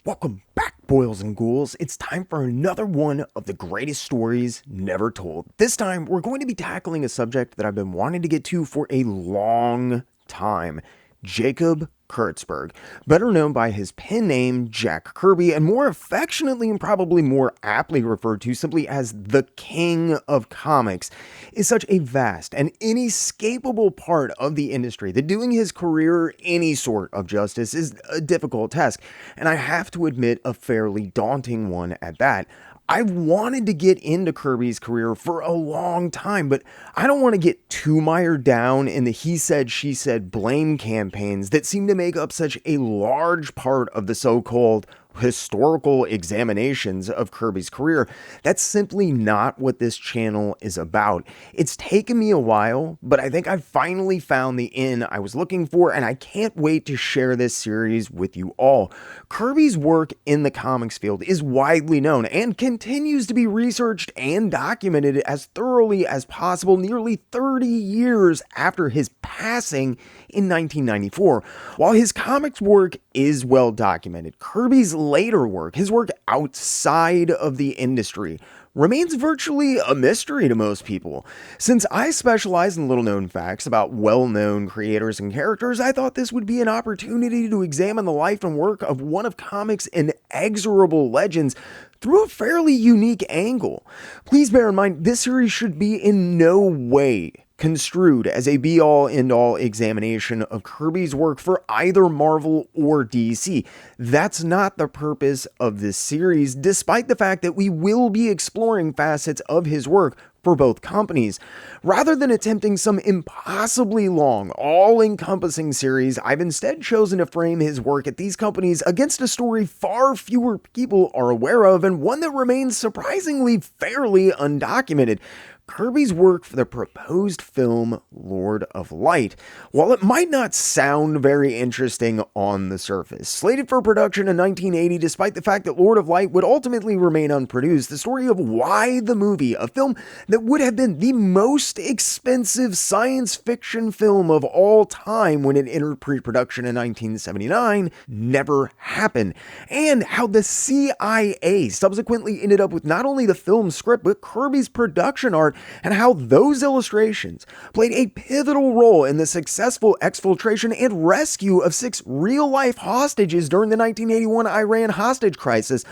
Welcome back, boils and ghouls. It's time for another one of the greatest stories never told. This time, we're going to be tackling a subject that I've been wanting to get to for a long time. Jacob Kurtzberg, better known by his pen name Jack Kirby, and more affectionately and probably more aptly referred to simply as the King of Comics, is such a vast and inescapable part of the industry that doing his career any sort of justice is a difficult task, and I have to admit a fairly daunting one at that. I've wanted to get into Kirby's career for a long time, but I don't want to get too mired down in the he said, she said blame campaigns that seem to make up such a large part of the so-called historical examinations of Kirby's career. That's simply not what this channel is about. It's taken me a while, but I think I've finally found the in I was looking for, and I can't wait to share this series with you all. Kirby's work in the comics field is widely known and continues to be researched and documented as thoroughly as possible nearly 30 years after his passing in 1994. While his comics work is well documented, Kirby's later work, his work outside of the industry, remains virtually a mystery to most people. Since I specialize in little-known facts about well-known creators and characters, I thought this would be an opportunity to examine the life and work of one of comics' inexorable legends through a fairly unique angle. Please bear in mind, this series should be in no way construed as a be-all, end-all examination of Kirby's work for either Marvel or DC. That's not the purpose of this series, despite the fact that we will be exploring facets of his work for both companies. Rather than attempting some impossibly long, all-encompassing series, I've instead chosen to frame his work at these companies against a story far fewer people are aware of, and one that remains surprisingly fairly undocumented: Kirby's work for the proposed film Lord of Light. While it might not sound very interesting on the surface, slated for production in 1980 despite the fact that Lord of Light would ultimately remain unproduced, the story of why the movie, a film that would have been the most expensive science fiction film of all time when it entered pre-production in 1979, never happened, and how the CIA subsequently ended up with not only the film script but Kirby's production art, and how those illustrations played a pivotal role in the successful exfiltration and rescue of 6 real-life hostages during the 1981 Iran hostage crisis,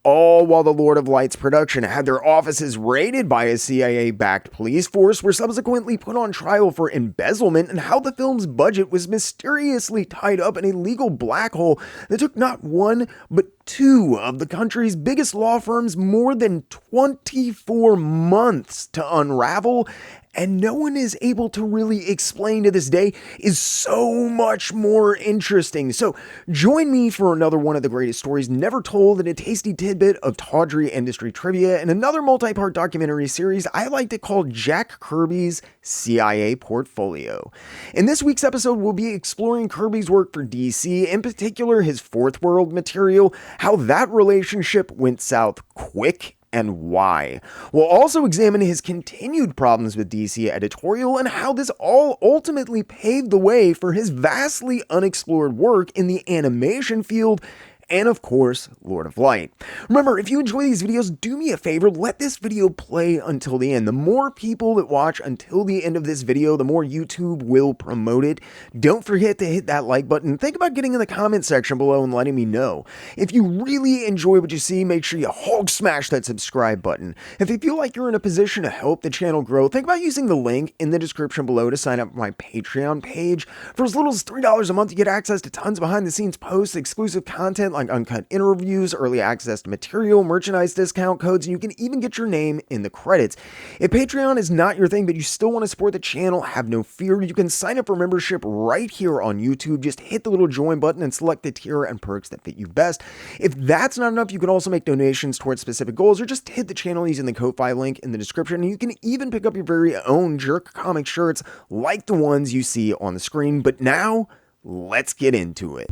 all while the Lord of Light's production had their offices raided by a CIA-backed police force, were subsequently put on trial for embezzlement, and how the film's budget was mysteriously tied up in a legal black hole that took not one but 2 of the country's biggest law firms more than 24 months to unravel, and no one is able to really explain to this day, is so much more interesting. So join me for another one of the greatest stories never told, and a tasty tidbit of tawdry industry trivia, and another multi-part documentary series I like to call Jack Kirby's CIA Portfolio. In this week's episode, we'll be exploring Kirby's work for DC, in particular his Fourth World material, how that relationship went south quick, and why. We'll also examine his continued problems with DC Editorial and how this all ultimately paved the way for his vastly unexplored work in the animation field, and of course, Lord of Light. Remember, if you enjoy these videos, do me a favor, let this video play until the end. The more people that watch until the end of this video, the more YouTube will promote it. Don't forget to hit that like button. Think about getting in the comment section below and letting me know. If you really enjoy what you see, make sure you Hulk smash that subscribe button. If you feel like you're in a position to help the channel grow, think about using the link in the description below to sign up for my Patreon page. For as little as $3 a month, you get access to tons of behind-the-scenes posts, exclusive content like uncut interviews, early access to material, merchandise discount codes, and you can even get your name in the credits. If Patreon is not your thing, but you still want to support the channel, have no fear. You can sign up for membership right here on YouTube. Just hit the little join button and select the tier and perks that fit you best. If that's not enough, you can also make donations towards specific goals, or just hit the channel using the Ko-Fi link in the description. And you can even pick up your very own JerkComic shirts like the ones you see on the screen. But now, let's get into it.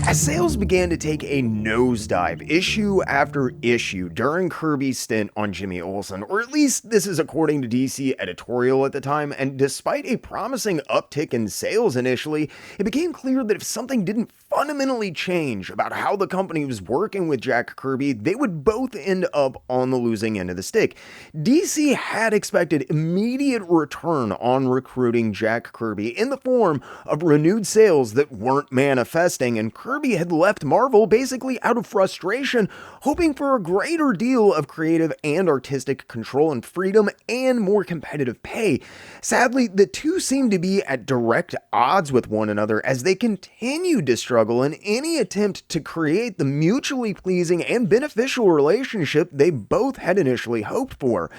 As sales began to take a nosedive issue after issue during Kirby's stint on Jimmy Olsen, or at least this is according to DC Editorial at the time, and despite a promising uptick in sales initially, it became clear that if something didn't fundamentally change about how the company was working with Jack Kirby, they would both end up on the losing end of the stick. DC had expected immediate return on recruiting Jack Kirby in the form of renewed sales that weren't manifesting, and Kirby had left Marvel basically out of frustration, hoping for a greater deal of creative and artistic control and freedom and more competitive pay. Sadly, the two seemed to be at direct odds with one another as they continued to struggle in any attempt to create the mutually pleasing and beneficial relationship they both had initially hoped for.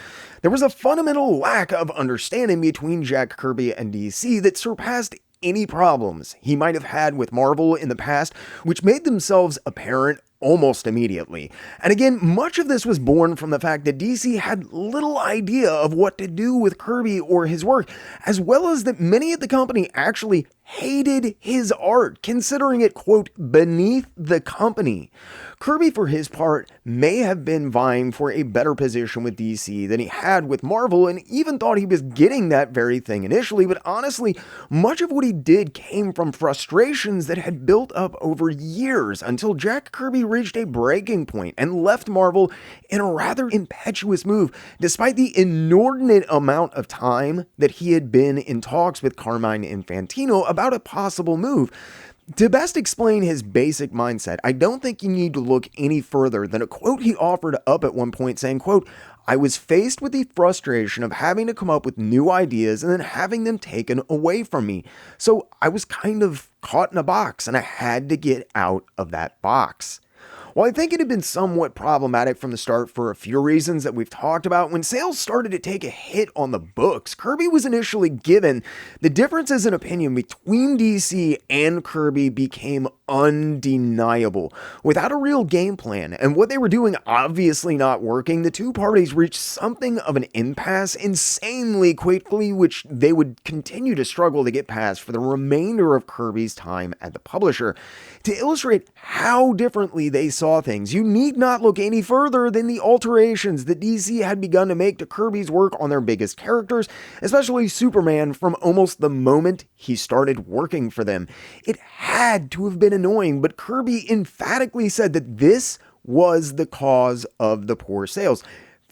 There was a fundamental lack of understanding between Jack Kirby and DC that surpassed any problems he might have had with Marvel in the past, which made themselves apparent almost immediately. And again, much of this was born from the fact that DC had little idea of what to do with Kirby or his work, as well as that many at the company actually hated his art, considering it, quote, beneath the company. Kirby, for his part, may have been vying for a better position with DC than he had with Marvel, and even thought he was getting that very thing initially, but honestly, much of what he did came from frustrations that had built up over years until Jack Kirby reached a breaking point and left Marvel in a rather impetuous move, despite the inordinate amount of time that he had been in talks with Carmine Infantino about a possible move. To best explain his basic mindset, I don't think you need to look any further than a quote he offered up at one point saying, quote, "I was faced with the frustration of having to come up with new ideas and then having them taken away from me. So I was kind of caught in a box and I had to get out of that box." While I think it had been somewhat problematic from the start for a few reasons that we've talked about, when sales started to take a hit on the books, Kirby was initially given, the differences in opinion between DC and Kirby became undeniable. Without a real game plan, and what they were doing obviously not working, the two parties reached something of an impasse insanely quickly, which they would continue to struggle to get past for the remainder of Kirby's time at the publisher. To illustrate how differently they saw things, you need not look any further than the alterations that DC had begun to make to Kirby's work on their biggest characters, especially Superman, from almost the moment he started working for them. It had to have been annoying, but Kirby emphatically said that this was the cause of the poor sales.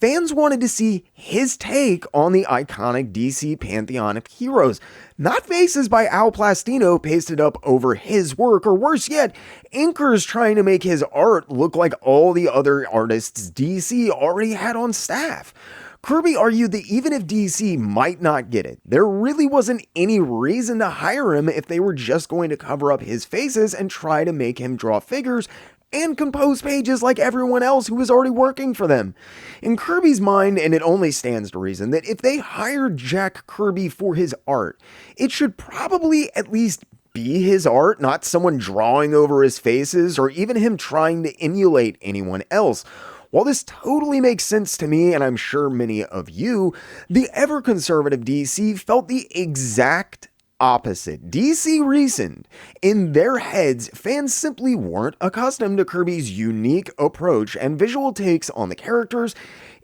Fans wanted to see his take on the iconic DC pantheon of heroes, not faces by Al Plastino pasted up over his work, or worse yet, inkers trying to make his art look like all the other artists DC already had on staff. Kirby argued that even if DC might not get it, there really wasn't any reason to hire him if they were just going to cover up his faces and try to make him draw figures and compose pages like everyone else who was already working for them. In Kirby's mind, and it only stands to reason, that if they hired Jack Kirby for his art, it should probably at least be his art, not someone drawing over his faces or even him trying to emulate anyone else. While this totally makes sense to me, and I'm sure many of you, the ever-conservative DC felt the exact opposite. DC reasoned, in their heads, fans simply weren't accustomed to Kirby's unique approach and visual takes on the characters.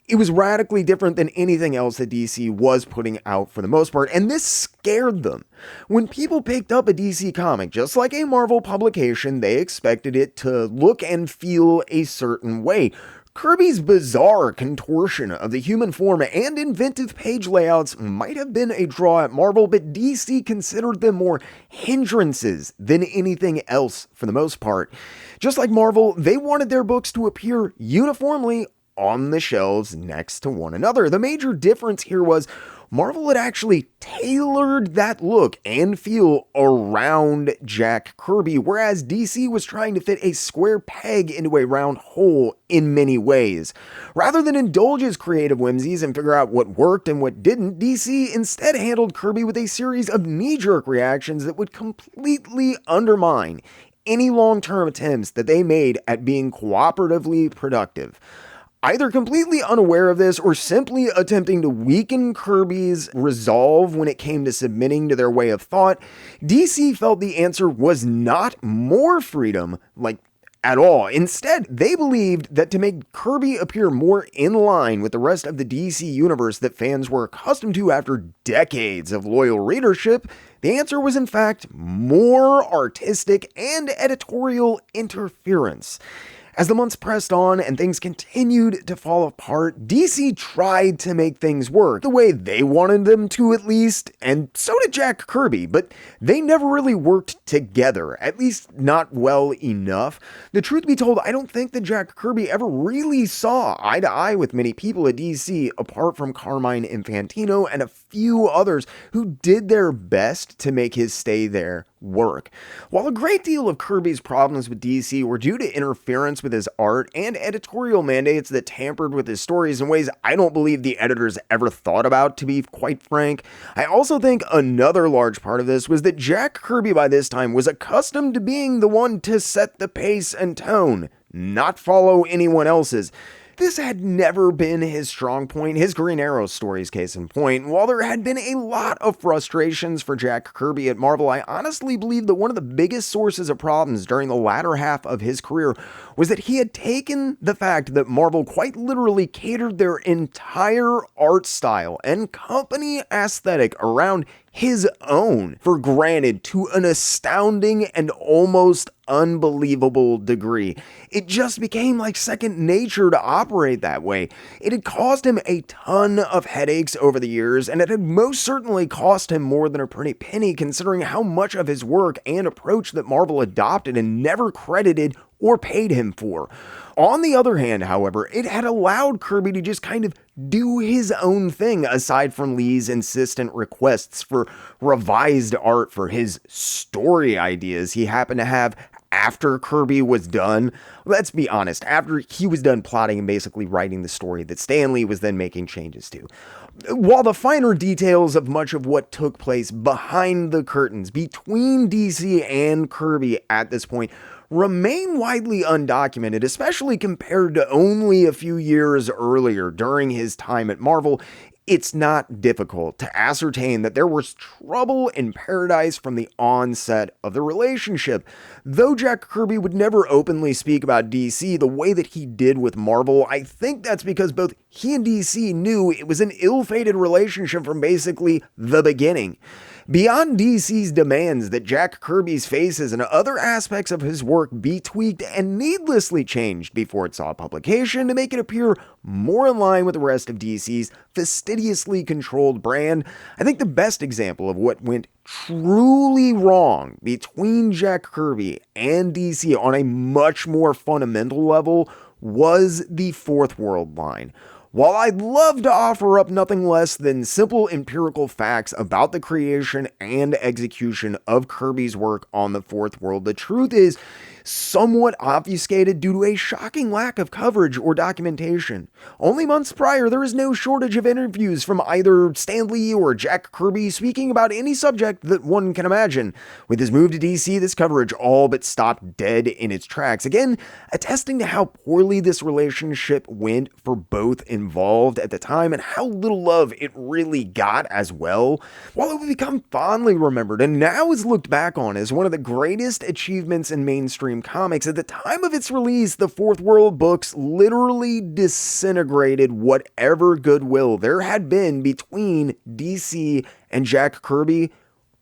It was radically different than anything else that DC was putting out for the most part, and this scared them. When people picked up a DC comic, just like a Marvel publication, they expected it to look and feel a certain way. Kirby's bizarre contortion of the human form and inventive page layouts might have been a draw at Marvel, but DC considered them more hindrances than anything else for the most part. Just like Marvel, they wanted their books to appear uniformly on the shelves next to one another. The major difference here was Marvel had actually tailored that look and feel around Jack Kirby, whereas DC was trying to fit a square peg into a round hole in many ways. Rather than indulge his creative whimsies and figure out what worked and what didn't, DC instead handled Kirby with a series of knee-jerk reactions that would completely undermine any long-term attempts that they made at being cooperatively productive. Either completely unaware of this or simply attempting to weaken Kirby's resolve when it came to submitting to their way of thought, DC felt the answer was not more freedom, at all. Instead, they believed that to make Kirby appear more in line with the rest of the DC universe that fans were accustomed to after decades of loyal readership, the answer was in fact more artistic and editorial interference. As the months pressed on and things continued to fall apart, DC tried to make things work, the way they wanted them to at least, and so did Jack Kirby, but they never really worked together, at least not well enough. The truth be told, I don't think that Jack Kirby ever really saw eye to eye with many people at DC, apart from Carmine Infantino and a few others who did their best to make his stay there work. While a great deal of Kirby's problems with DC were due to interference with his art and editorial mandates that tampered with his stories in ways I don't believe the editors ever thought about, to be quite frank, I also think another large part of this was that Jack Kirby by this time was accustomed to being the one to set the pace and tone, not follow anyone else's. This had never been his strong point, his Green Arrow stories case in point. While there had been a lot of frustrations for Jack Kirby at Marvel, I honestly believe that one of the biggest sources of problems during the latter half of his career was that he had taken the fact that Marvel quite literally catered their entire art style and company aesthetic around his own for granted to an astounding and almost unbelievable degree. It just became like second nature to operate that way. It had caused him a ton of headaches over the years, and it had most certainly cost him more than a pretty penny considering how much of his work and approach that Marvel adopted and never credited or paid him for. On the other hand, however, it had allowed Kirby to just kind of do his own thing aside from Lee's insistent requests for revised art for his story ideas he happened to have after Kirby was done. Let's be honest, after he was done plotting and basically writing the story that Stan Lee was then making changes to. While the finer details of much of what took place behind the curtains between DC and Kirby at this point remain widely undocumented, especially compared to only a few years earlier during his time at Marvel, it's not difficult to ascertain that there was trouble in paradise from the onset of the relationship. Though Jack Kirby would never openly speak about DC the way that he did with Marvel, I think that's because both he and DC knew it was an ill-fated relationship from basically the beginning. Beyond DC's demands that Jack Kirby's faces and other aspects of his work be tweaked and needlessly changed before it saw publication to make it appear more in line with the rest of DC's fastidiously controlled brand, I think the best example of what went truly wrong between Jack Kirby and DC on a much more fundamental level was the Fourth World line. While I'd love to offer up nothing less than simple empirical facts about the creation and execution of Kirby's work on the Fourth World, the truth is somewhat obfuscated due to a shocking lack of coverage or documentation. Only months prior, there is no shortage of interviews from either Stan Lee or Jack Kirby speaking about any subject that one can imagine. With his move to DC, this coverage all but stopped dead in its tracks, again attesting to how poorly this relationship went for both involved at the time and how little love it really got as well. While it would become fondly remembered and now is looked back on as one of the greatest achievements in mainstream comics, at the time of its release, the Fourth World books literally disintegrated whatever goodwill there had been between DC and Jack Kirby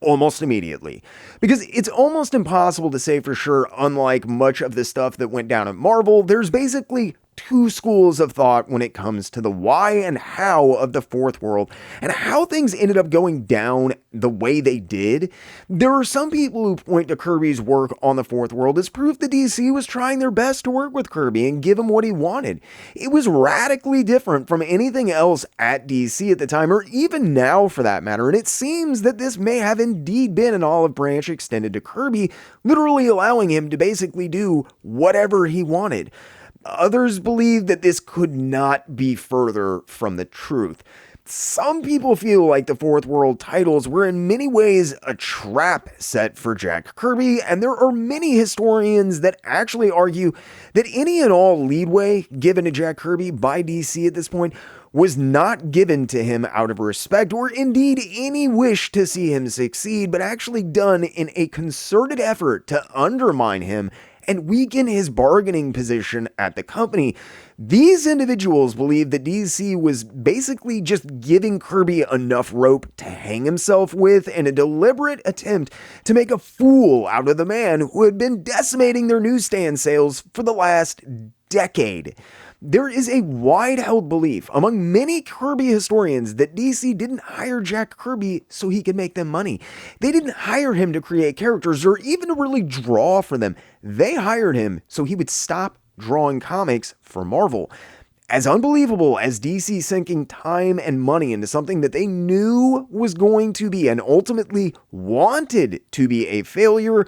almost immediately. Because it's almost impossible to say for sure, unlike much of the stuff that went down at Marvel, there's basically two schools of thought when it comes to the why and how of the Fourth World and how things ended up going down the way they did. There are some people who point to Kirby's work on the Fourth World as proof that DC was trying their best to work with Kirby and give him what he wanted. It was radically different from anything else at DC at the time, or even now for that matter, and it seems that this may have indeed been an olive branch extended to Kirby, literally allowing him to basically do whatever he wanted. Others believe that this could not be further from the truth. Some people feel like the Fourth World titles were in many ways a trap set for Jack Kirby, and there are many historians that actually argue that any and all leadway given to Jack Kirby by DC at this point was not given to him out of respect or indeed any wish to see him succeed, but actually done in a concerted effort to undermine him and weaken his bargaining position at the company. These individuals believe that DC was basically just giving Kirby enough rope to hang himself with in a deliberate attempt to make a fool out of the man who had been decimating their newsstand sales for the last decade. There is a wide-held belief among many Kirby historians that DC didn't hire Jack Kirby so he could make them money. They didn't hire him to create characters or even to really draw for them. They hired him so he would stop drawing comics for Marvel. As unbelievable as DC sinking time and money into something that they knew was going to be and ultimately wanted to be a failure,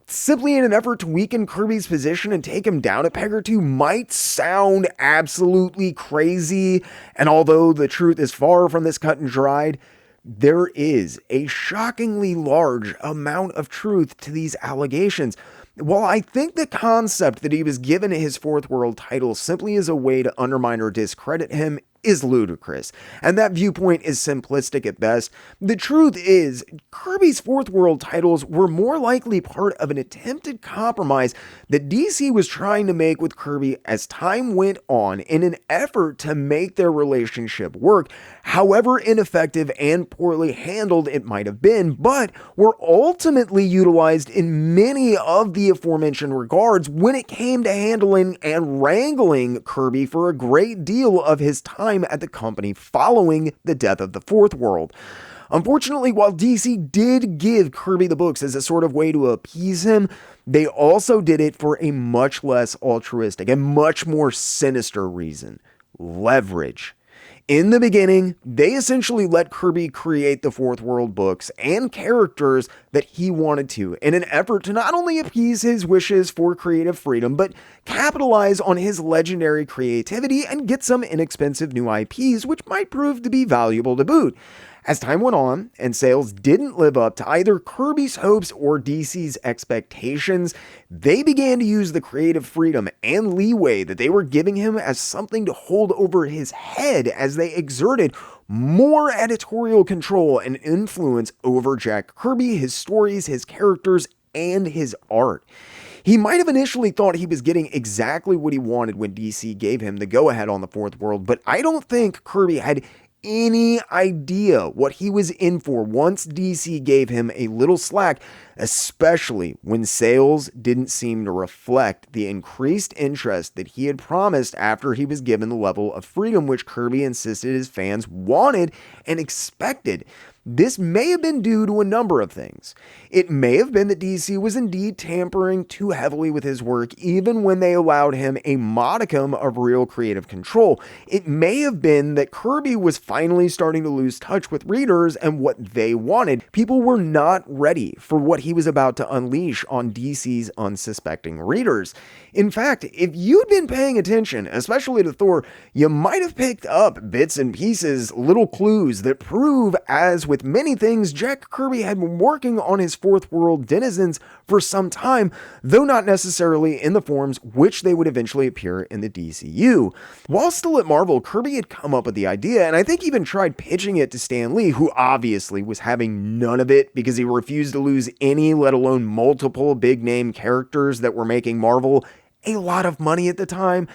simply in an effort to weaken Kirby's position and take him down a peg or two, might sound absolutely crazy. And although the truth is far from this cut and dried, there is a shockingly large amount of truth to these allegations. While I think the concept that he was given his Fourth World title simply as a way to undermine or discredit him is ludicrous, and that viewpoint is simplistic at best. The truth is, Kirby's Fourth World titles were more likely part of an attempted compromise that DC was trying to make with Kirby as time went on in an effort to make their relationship work, however ineffective and poorly handled it might have been, but were ultimately utilized in many of the aforementioned regards when it came to handling and wrangling Kirby for a great deal of his time at the company following the death of the Fourth World. Unfortunately, while DC did give Kirby the books as a sort of way to appease him, they also did it for a much less altruistic and much more sinister reason: leverage. In the beginning, they essentially let Kirby create the Fourth World books and characters that he wanted to in an effort to not only appease his wishes for creative freedom, but capitalize on his legendary creativity and get some inexpensive new IPs, which might prove to be valuable to boot. As time went on and sales didn't live up to either Kirby's hopes or DC's expectations, they began to use the creative freedom and leeway that they were giving him as something to hold over his head as they exerted more editorial control and influence over Jack Kirby, his stories, his characters, and his art. He might have initially thought he was getting exactly what he wanted when DC gave him the go-ahead on the Fourth World, but I don't think Kirby had any idea what he was in for once DC gave him a little slack, especially when sales didn't seem to reflect the increased interest that he had promised after he was given the level of freedom which Kirby insisted his fans wanted and expected. This may have been due to a number of things. It may have been that DC was indeed tampering too heavily with his work even when they allowed him a modicum of real creative control. It may have been that Kirby was finally starting to lose touch with readers and what they wanted. People were not ready for what he was about to unleash on DC's unsuspecting readers. In fact, if you'd been paying attention, especially to Thor, you might have picked up bits and pieces, little clues that prove, as with many things, Jack Kirby had been working on his Fourth World denizens for some time, though not necessarily in the forms which they would eventually appear in the DCU. While still at Marvel, Kirby had come up with the idea, and I think even tried pitching it to Stan Lee, who obviously was having none of it because he refused to lose any, let alone multiple big-name characters that were making Marvel a lot of money at the time.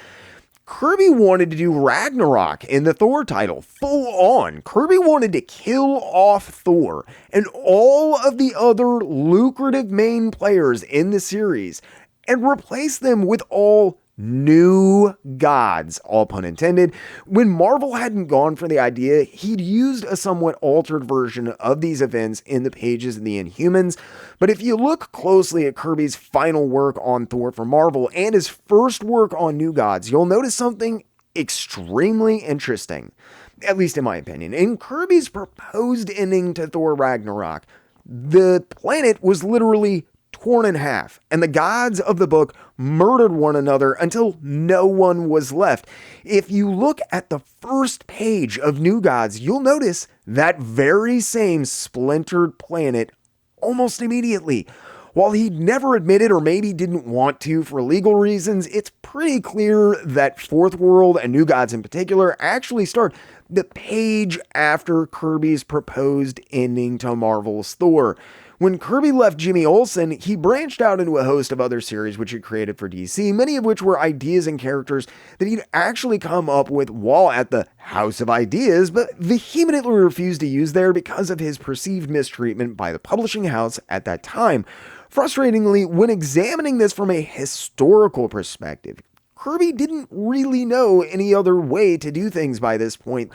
Kirby wanted to do Ragnarok in the Thor title, full on. Kirby wanted to kill off Thor and all of the other lucrative main players in the series and replace them with all new gods, all pun intended. When Marvel hadn't gone for the idea, he'd used a somewhat altered version of these events in the pages of the Inhumans. But if you look closely at Kirby's final work on Thor for Marvel and his first work on New Gods, you'll notice something extremely interesting, at least in my opinion. In Kirby's proposed ending to Thor Ragnarok, the planet was literally torn in half, and the gods of the book murdered one another until no one was left. If you look at the first page of New Gods, you'll notice that very same splintered planet almost immediately. While he never admitted or maybe didn't want to for legal reasons, it's pretty clear that Fourth World and New Gods in particular actually start the page after Kirby's proposed ending to Marvel's Thor. When Kirby left Jimmy Olsen, he branched out into a host of other series which he created for DC, many of which were ideas and characters that he'd actually come up with while at the House of Ideas, but vehemently refused to use there because of his perceived mistreatment by the publishing house at that time. Frustratingly, when examining this from a historical perspective, Kirby didn't really know any other way to do things by this point.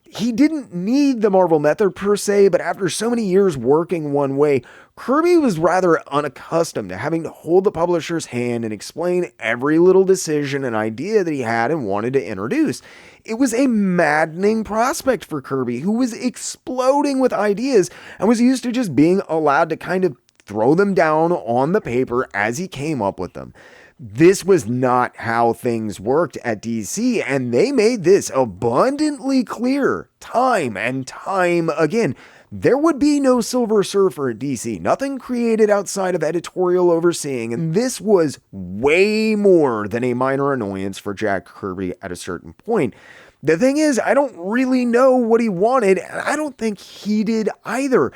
He didn't need the Marvel method per se, but after so many years working one way, Kirby was rather unaccustomed to having to hold the publisher's hand and explain every little decision and idea that he had and wanted to introduce. It was a maddening prospect for Kirby, who was exploding with ideas and was used to just being allowed to kind of throw them down on the paper as he came up with them. This was not how things worked at DC, and they made this abundantly clear time and time again. There would be no Silver Surfer at DC, nothing created outside of editorial overseeing, and this was way more than a minor annoyance for Jack Kirby at a certain point. The thing is, I don't really know what he wanted, and I don't think he did either.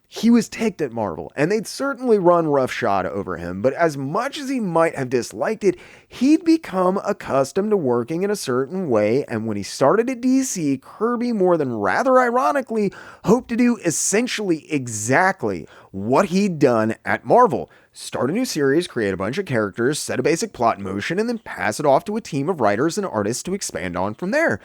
He was ticked at Marvel, and they'd certainly run roughshod over him, but as much as he might have disliked it, he'd become accustomed to working in a certain way, and when he started at DC, Kirby, more than rather ironically, hoped to do essentially exactly what he'd done at Marvel. Start a new series, create a bunch of characters, set a basic plot in motion, and then pass it off to a team of writers and artists to expand on from there.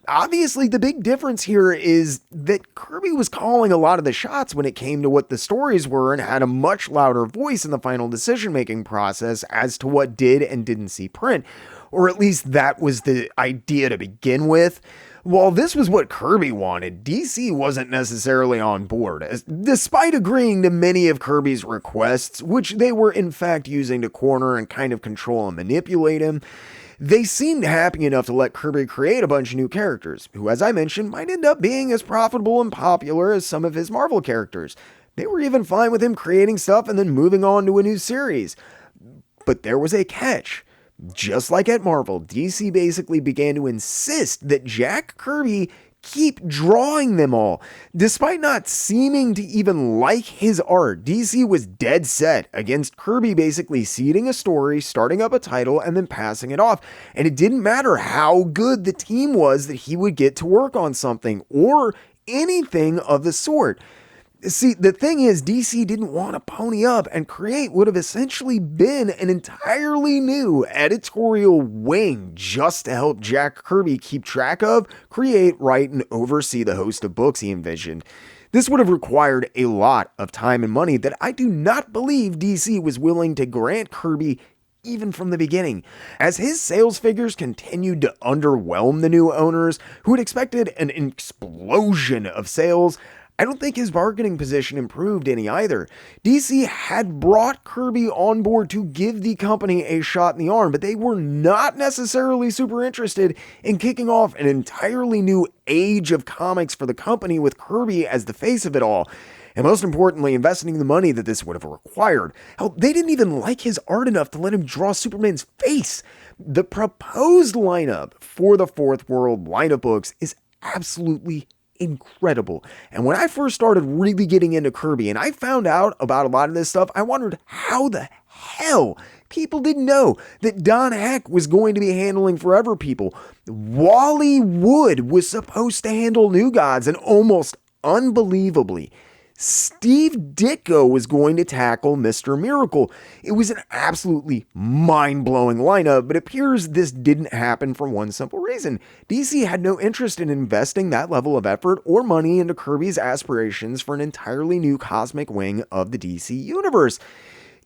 Obviously, the big difference here is that Kirby was calling a lot of the shots when it came to what the stories were and had a much louder voice in the final decision-making process as to what did and didn't see print, or at least that was the idea to begin with. While this was what Kirby wanted, DC wasn't necessarily on board, despite agreeing to many of Kirby's requests, which they were in fact using to corner and kind of control and manipulate him. They seemed happy enough to let Kirby create a bunch of new characters, who, as I mentioned, might end up being as profitable and popular as some of his Marvel characters. They were even fine with him creating stuff and then moving on to a new series. But there was a catch. Just like at Marvel, DC basically began to insist that Jack Kirby keep drawing them all. Despite not seeming to even like his art, DC was dead set against Kirby basically seeding a story, starting up a title, and then passing it off. And it didn't matter how good the team was that he would get to work on something or anything of the sort. See, the thing is, DC didn't want to pony up and create would have essentially been an entirely new editorial wing just to help Jack Kirby keep track of, create, write, and oversee the host of books he envisioned. This would have required a lot of time and money that I do not believe DC was willing to grant Kirby even from the beginning. As his sales figures continued to underwhelm the new owners, who had expected an explosion of sales, I don't think his bargaining position improved any either. DC had brought Kirby on board to give the company a shot in the arm, but they were not necessarily super interested in kicking off an entirely new age of comics for the company with Kirby as the face of it all. And most importantly, investing the money that this would have required. Hell, they didn't even like his art enough to let him draw Superman's face. The proposed lineup for the Fourth World line of books is absolutely incredible. And when I first started really getting into Kirby and I found out about a lot of this stuff, I wondered how the hell people didn't know that Don Heck was going to be handling Forever People. Wally Wood was supposed to handle New Gods, and almost unbelievably, Steve Ditko was going to tackle Mr. Miracle. It was an absolutely mind-blowing lineup, but it appears this didn't happen for one simple reason. DC had no interest in investing that level of effort or money into Kirby's aspirations for an entirely new cosmic wing of the DC universe.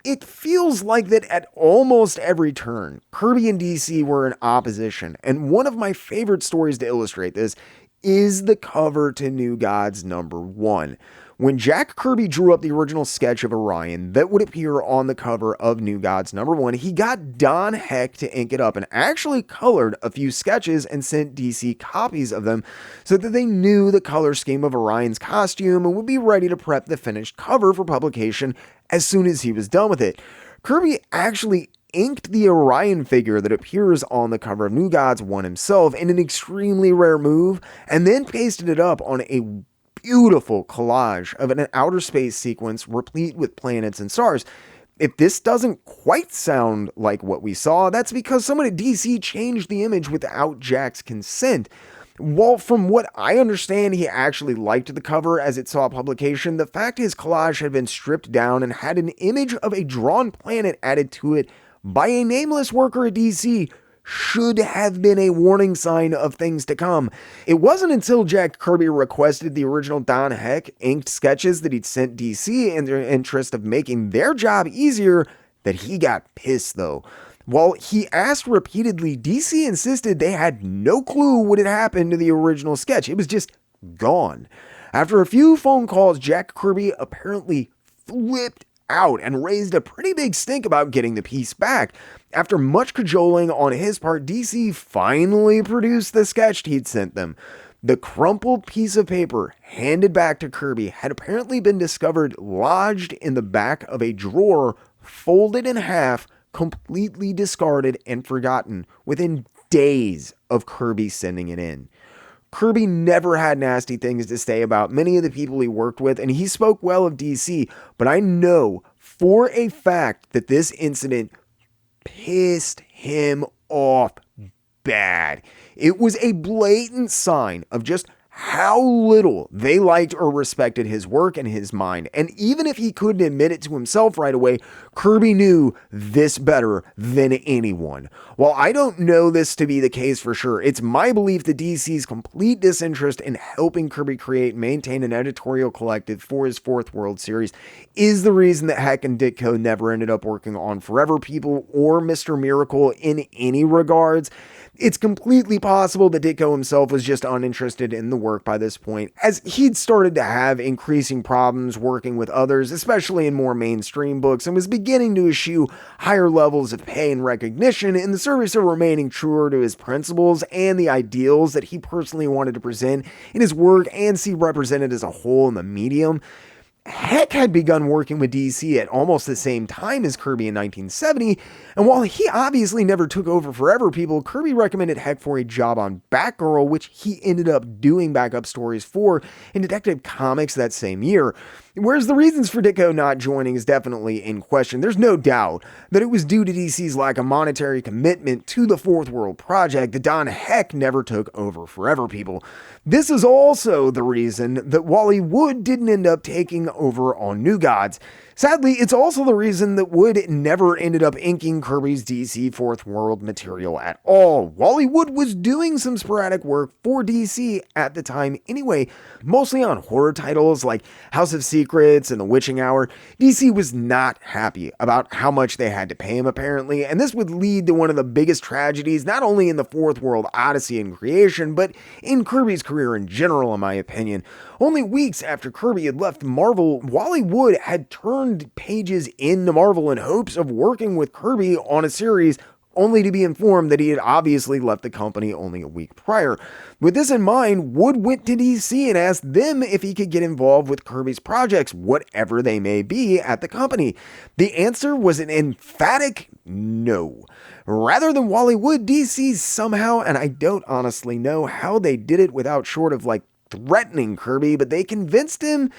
It feels like that at almost every turn, Kirby and DC were in opposition, and one of my favorite stories to illustrate this is the cover to New Gods #1. When Jack Kirby drew up the original sketch of Orion that would appear on the cover of New Gods #1, he got Don Heck to ink it up and actually colored a few sketches and sent DC copies of them so that they knew the color scheme of Orion's costume and would be ready to prep the finished cover for publication as soon as he was done with it. Kirby actually inked the Orion figure that appears on the cover of New Gods 1 himself in an extremely rare move, and then pasted it up on a beautiful collage of an outer space sequence replete with planets and stars. If this doesn't quite sound like what we saw, that's because someone at DC changed the image without Jack's consent. While from what I understand he actually liked the cover as it saw publication, the fact his collage had been stripped down and had an image of a drawn planet added to it by a nameless worker at DC should have been a warning sign of things to come. It wasn't until Jack Kirby requested the original Don Heck inked sketches that he'd sent DC in the interest of making their job easier that he got pissed though. While he asked repeatedly, DC insisted they had no clue what had happened to the original sketch. It was just gone. After a few phone calls, Jack Kirby apparently flipped out and raised a pretty big stink about getting the piece back. After much cajoling on his part, DC finally produced the sketch he'd sent them. The crumpled piece of paper handed back to Kirby had apparently been discovered lodged in the back of a drawer, folded in half, completely discarded and forgotten within days of Kirby sending it in. Kirby never had nasty things to say about many of the people he worked with, and he spoke well of DC, but I know for a fact that this incident pissed him off bad. It was a blatant sign of just how little they liked or respected his work and his mind. And even if he couldn't admit it to himself right away, Kirby knew this better than anyone. While I don't know this to be the case for sure, it's my belief that DC's complete disinterest in helping Kirby create and maintain an editorial collective for his Fourth World series is the reason that Heck and Ditko never ended up working on Forever People or Mr. Miracle in any regards. It's completely possible that Ditko himself was just uninterested in the work by this point, as he'd started to have increasing problems working with others, especially in more mainstream books, and was beginning to eschew higher levels of pay and recognition in the service of remaining truer to his principles and the ideals that he personally wanted to present in his work and see represented as a whole in the medium. Heck had begun working with DC at almost the same time as Kirby in 1970, and while he obviously never took over Forever People, Kirby recommended Heck for a job on Batgirl, which he ended up doing backup stories for in Detective Comics that same year. Whereas the reasons for Ditko not joining is definitely in question. There's no doubt that it was due to DC's lack of monetary commitment to the Fourth World project that Don Heck never took over Forever People. This is also the reason that Wally Wood didn't end up taking over on New Gods. Sadly, it's also the reason that Wood never ended up inking Kirby's DC Fourth World material at all. Wally Wood was doing some sporadic work for DC at the time anyway, mostly on horror titles like House of Secrets and The Witching Hour. DC was not happy about how much they had to pay him apparently, and this would lead to one of the biggest tragedies not only in the Fourth World Odyssey and creation, but in Kirby's career in general, in my opinion. Only weeks after Kirby had left Marvel, Wally Wood had turned pages into Marvel in hopes of working with Kirby on a series, only to be informed that he had obviously left the company only a week prior. With this in mind, Wood went to DC and asked them if he could get involved with Kirby's projects, whatever they may be, at the company. The answer was an emphatic no. Rather than Wally Wood, DC somehow, and I don't honestly know how they did it without short of threatening Kirby, but they convinced him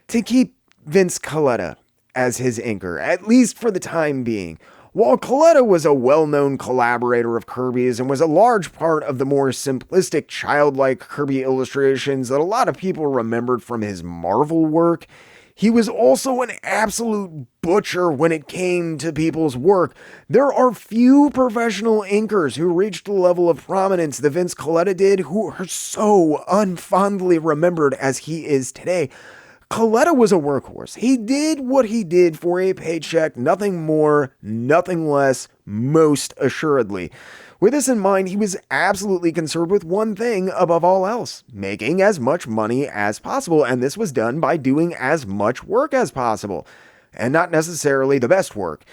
to keep Vince Coletta as his inker, at least for the time being. While Coletta was a well-known collaborator of Kirby's and was a large part of the more simplistic, childlike Kirby illustrations that a lot of people remembered from his Marvel work, he was also an absolute butcher when it came to people's work. There are few professional inkers who reached the level of prominence that Vince Coletta did, who are so unfondly remembered as he is today. Coletta was a workhorse. He did what he did for a paycheck, nothing more, nothing less, most assuredly. With this in mind, he was absolutely concerned with one thing above all else: making as much money as possible, and this was done by doing as much work as possible, and not necessarily the best work.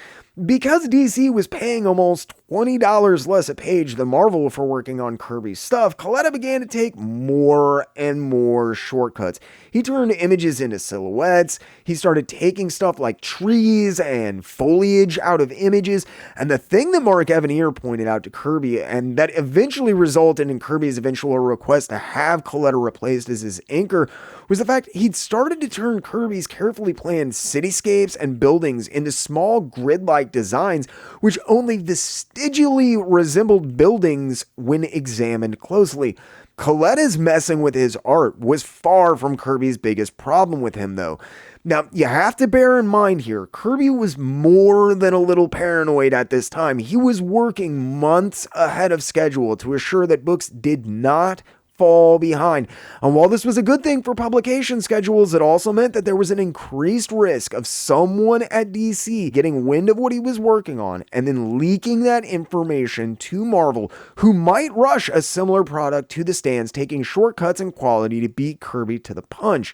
Because DC was paying almost $20 less a page than Marvel for working on Kirby's stuff, Coletta began to take more and more shortcuts. He turned images into silhouettes, he started taking stuff like trees and foliage out of images, and the thing that Mark Evanier pointed out to Kirby, and that eventually resulted in Kirby's eventual request to have Coletta replaced as his inker, was the fact he'd started to turn Kirby's carefully planned cityscapes and buildings into small grid-like designs, which only vestigially resembled buildings when examined closely. Coletta's messing with his art was far from Kirby's biggest problem with him, though. Now, you have to bear in mind here, Kirby was more than a little paranoid at this time. He was working months ahead of schedule to assure that books did not fall behind. And while this was a good thing for publication schedules, it also meant that there was an increased risk of someone at DC getting wind of what he was working on and then leaking that information to Marvel, who might rush a similar product to the stands, taking shortcuts in quality to beat Kirby to the punch.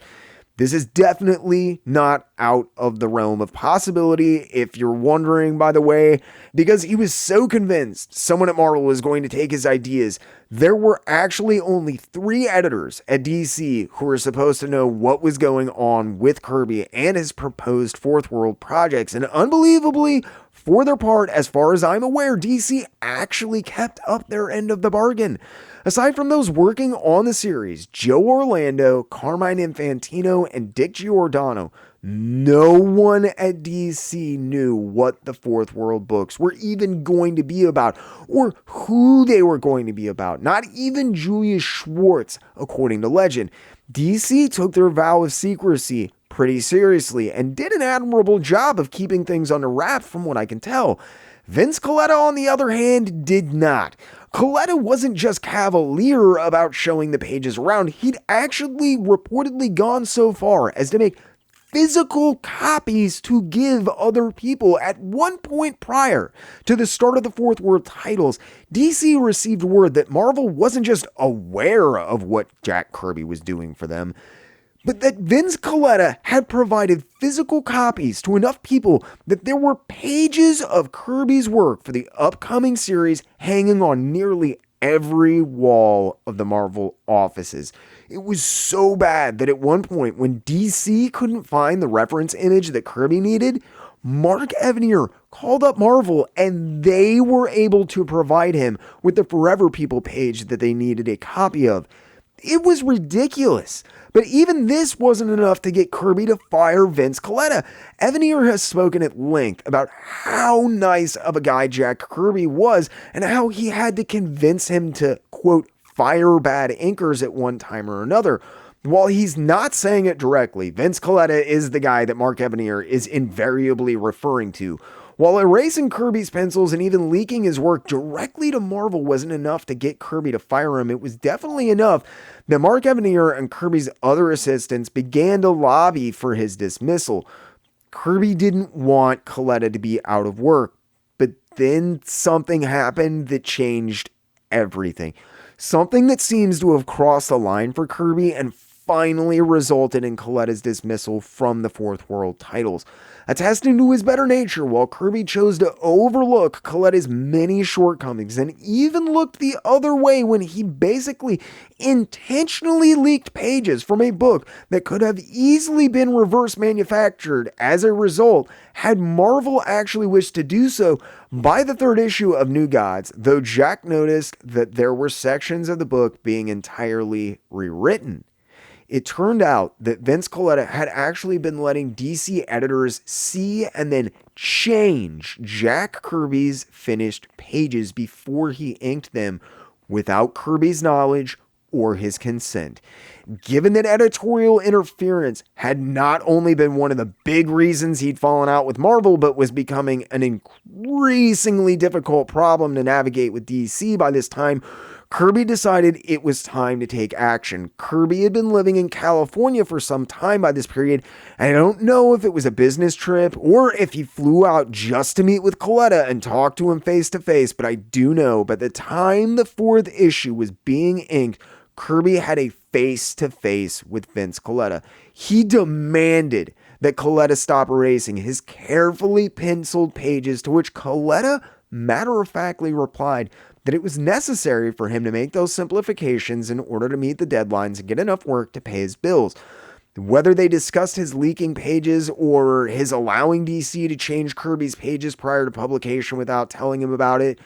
This is definitely not out of the realm of possibility, if you're wondering, by the way, because he was so convinced someone at Marvel was going to take his ideas. There were actually only 3 editors at DC who were supposed to know what was going on with Kirby and his proposed Fourth World projects, and unbelievably, for their part, as far as I'm aware, DC actually kept up their end of the bargain. Aside from those working on the series, Joe Orlando, Carmine Infantino, and Dick Giordano, no one at DC knew what the Fourth World books were even going to be about, or who they were going to be about. Not even Julius Schwartz, according to legend. DC took their vow of secrecy pretty seriously and did an admirable job of keeping things under wraps from what I can tell. Vince Coletta, on the other hand, did not. Coletta wasn't just cavalier about showing the pages around, he'd actually reportedly gone so far as to make physical copies to give other people. At one point prior to the start of the Fourth World titles, DC received word that Marvel wasn't just aware of what Jack Kirby was doing for them, but that Vince Coletta had provided physical copies to enough people that there were pages of Kirby's work for the upcoming series hanging on nearly every wall of the Marvel offices. It was so bad that at one point, when DC couldn't find the reference image that Kirby needed, Mark Evanier called up Marvel and they were able to provide him with the Forever People page that they needed a copy of. It was ridiculous. But even this wasn't enough to get Kirby to fire Vince Coletta. Evanier has spoken at length about how nice of a guy Jack Kirby was and how he had to convince him to, quote, fire bad inkers at one time or another. While he's not saying it directly, Vince Coletta is the guy that Mark Evanier is invariably referring to. While erasing Kirby's pencils and even leaking his work directly to Marvel wasn't enough to get Kirby to fire him, it was definitely enough that Mark Evanier and Kirby's other assistants began to lobby for his dismissal. Kirby didn't want Coletta to be out of work, but then something happened that changed everything. Something that seems to have crossed the line for Kirby and finally resulted in Coletta's dismissal from the Fourth World titles. Attesting to his better nature, while Kirby chose to overlook Coletta's many shortcomings and even looked the other way when he basically intentionally leaked pages from a book that could have easily been reverse manufactured as a result, had Marvel actually wished to do so. By the 3rd issue of New Gods, though, Jack noticed that there were sections of the book being entirely rewritten. It turned out that Vince Coletta had actually been letting DC editors see and then change Jack Kirby's finished pages before he inked them without Kirby's knowledge or his consent. Given that editorial interference had not only been one of the big reasons he'd fallen out with Marvel, but was becoming an increasingly difficult problem to navigate with DC by this time, Kirby decided it was time to take action. Kirby had been living in California for some time by this period, and I don't know if it was a business trip or if he flew out just to meet with Coletta and talk to him face to face, but I do know by the time the 4th issue was being inked, Kirby had a face-to-face with Vince Coletta. He demanded that Coletta stop erasing his carefully penciled pages, to which Coletta matter-of-factly replied that it was necessary for him to make those simplifications in order to meet the deadlines and get enough work to pay his bills. Whether they discussed his leaking pages or his allowing DC to change Kirby's pages prior to publication without telling him about it,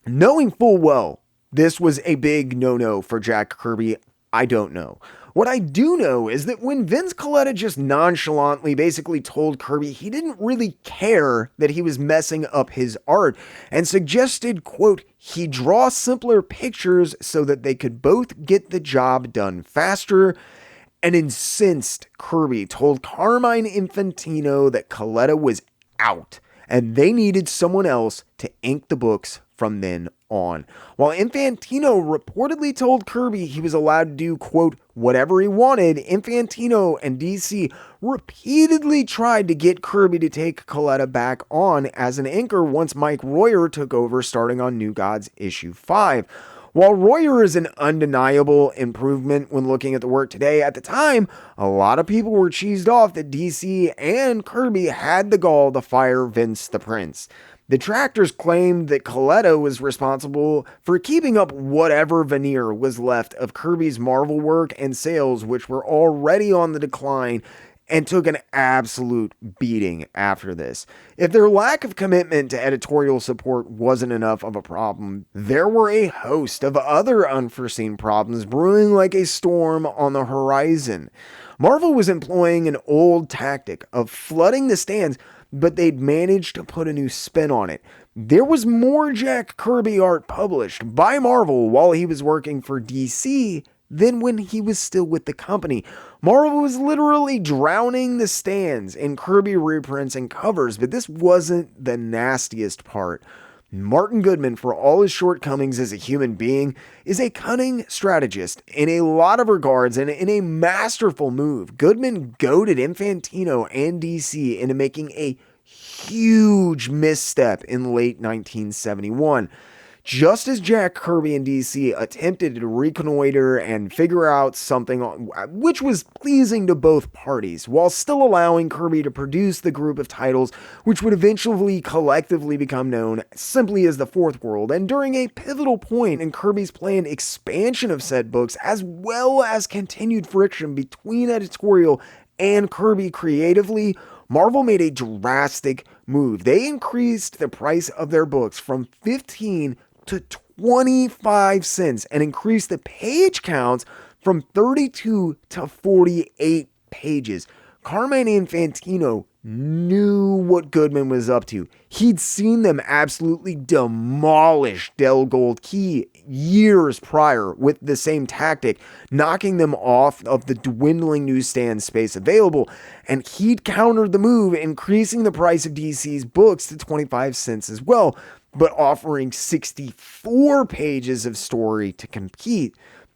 knowing full well this was a big no-no for Jack Kirby, I don't know. What I do know is that when Vince Coletta just nonchalantly basically told Kirby he didn't really care that he was messing up his art and suggested, quote, he draw simpler pictures so that they could both get the job done faster, an incensed Kirby told Carmine Infantino that Coletta was out and they needed someone else to ink the books from then on. While Infantino reportedly told Kirby he was allowed to do, quote, whatever he wanted, Infantino and DC repeatedly tried to get Kirby to take Coletta back on as an inker once Mike Royer took over starting on New Gods issue 5. While Royer is an undeniable improvement when looking at the work today, at the time, a lot of people were cheesed off that DC and Kirby had the gall to fire Vince the Prince. Detractors claimed that Coletta was responsible for keeping up whatever veneer was left of Kirby's Marvel work and sales, which were already on the decline, and took an absolute beating after this. If their lack of commitment to editorial support wasn't enough of a problem, there were a host of other unforeseen problems brewing like a storm on the horizon. Marvel was employing an old tactic of flooding the stands, but they'd managed to put a new spin on it. There was more Jack Kirby art published by Marvel while he was working for DC than when he was still with the company. Marvel was literally drowning the stands in Kirby reprints and covers, but this wasn't the nastiest part. Martin Goodman, for all his shortcomings as a human being, is a cunning strategist in a lot of regards, and in a masterful move, Goodman goaded Infantino and DC into making a huge misstep in late 1971. Just as Jack Kirby and DC attempted to reconnoiter and figure out something which was pleasing to both parties, while still allowing Kirby to produce the group of titles which would eventually collectively become known simply as the Fourth World, and during a pivotal point in Kirby's planned expansion of said books, as well as continued friction between Editorial and Kirby creatively, Marvel made a drastic move. They increased the price of their books from 15 to 25 cents and increased the page counts from 32 to 48 pages. Carmine Infantino knew what Goodman was up to. He'd seen them absolutely demolish Del Gold Key years prior with the same tactic, knocking them off of the dwindling newsstand space available, and he'd countered the move, increasing the price of DC's books to 25 cents as well, but offering 64 pages of story to compete.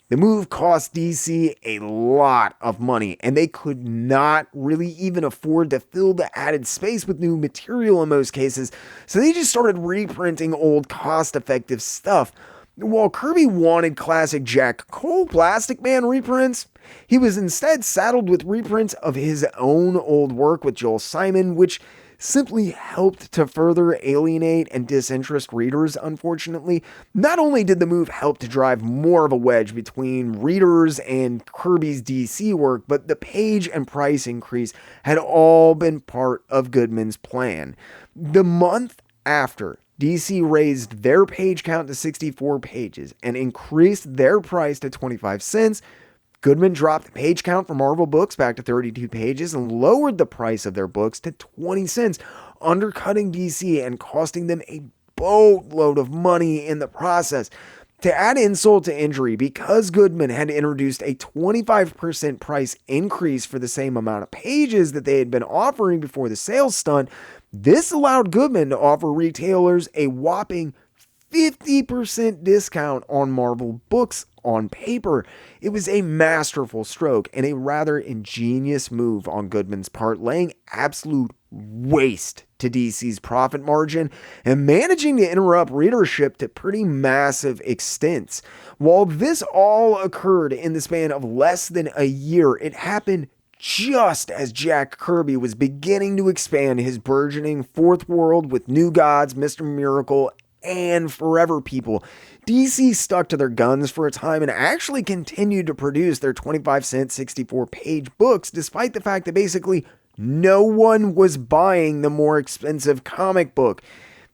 The move cost DC a lot of money, and they could not really even afford to fill the added space with new material in most cases, so they just started reprinting old cost-effective stuff. While Kirby wanted classic Jack Cole Plastic Man reprints, he was instead saddled with reprints of his own old work with Joel Simon, which simply helped to further alienate and disinterest readers, unfortunately. Not only did the move help to drive more of a wedge between readers and Kirby's DC work, but the page and price increase had all been part of Goodman's plan. The month after DC raised their page count to 64 pages and increased their price to 25 cents, Goodman dropped the page count for Marvel books back to 32 pages and lowered the price of their books to 20 cents, undercutting DC and costing them a boatload of money in the process. To add insult to injury, because Goodman had introduced a 25% price increase for the same amount of pages that they had been offering before the sales stunt, this allowed Goodman to offer retailers a whopping 50% discount on Marvel books on paper. It was a masterful stroke and a rather ingenious move on Goodman's part, laying absolute waste to DC's profit margin and managing to interrupt readership to pretty massive extents. While this all occurred in the span of less than a year, it happened just as Jack Kirby was beginning to expand his burgeoning fourth world with New Gods, Mr. Miracle, and Forever People. DC stuck to their guns for a time and actually continued to produce their 25-cent 64-page books, despite the fact that basically no one was buying the more expensive comic book.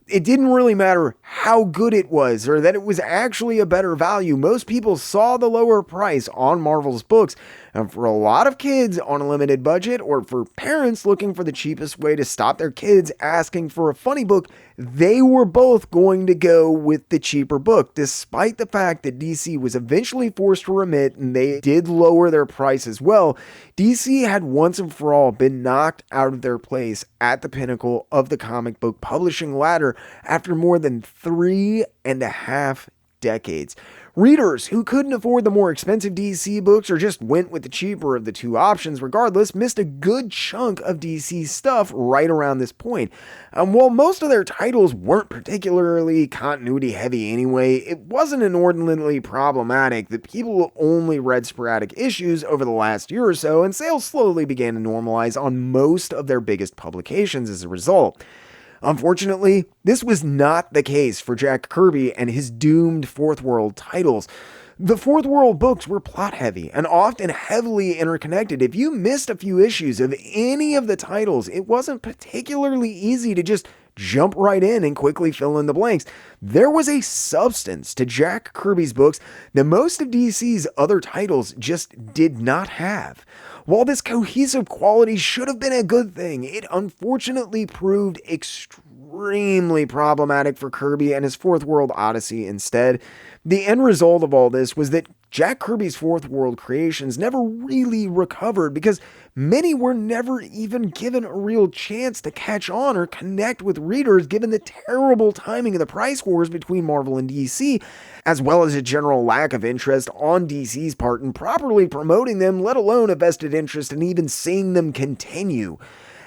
It didn't really matter how good it was or that it was actually a better value. Most people saw the lower price on Marvel's books, and for a lot of kids on a limited budget or for parents looking for the cheapest way to stop their kids asking for a funny book, they were both going to go with the cheaper book, despite the fact that DC was eventually forced to remit and they did lower their price as well. DC had once and for all been knocked out of their place at the pinnacle of the comic book publishing ladder after more than 3.5 decades. Readers who couldn't afford the more expensive DC books or just went with the cheaper of the two options regardless missed a good chunk of DC's stuff right around this point. While most of their titles weren't particularly continuity heavy anyway, it wasn't inordinately problematic that people only read sporadic issues over the last year or so, and sales slowly began to normalize on most of their biggest publications as a result. Unfortunately, this was not the case for Jack Kirby and his doomed Fourth World titles. The Fourth World books were plot-heavy and often heavily interconnected. If you missed a few issues of any of the titles, it wasn't particularly easy to just jump right in and quickly fill in the blanks. There was a substance to Jack Kirby's books that most of DC's other titles just did not have. While this cohesive quality should have been a good thing, it unfortunately proved extremely problematic for Kirby and his Fourth World Odyssey instead. The end result of all this was that Jack Kirby's Fourth World creations never really recovered because many were never even given a real chance to catch on or connect with readers given the terrible timing of the price wars between Marvel and DC, as well as a general lack of interest on DC's part in properly promoting them, let alone a vested interest in even seeing them continue.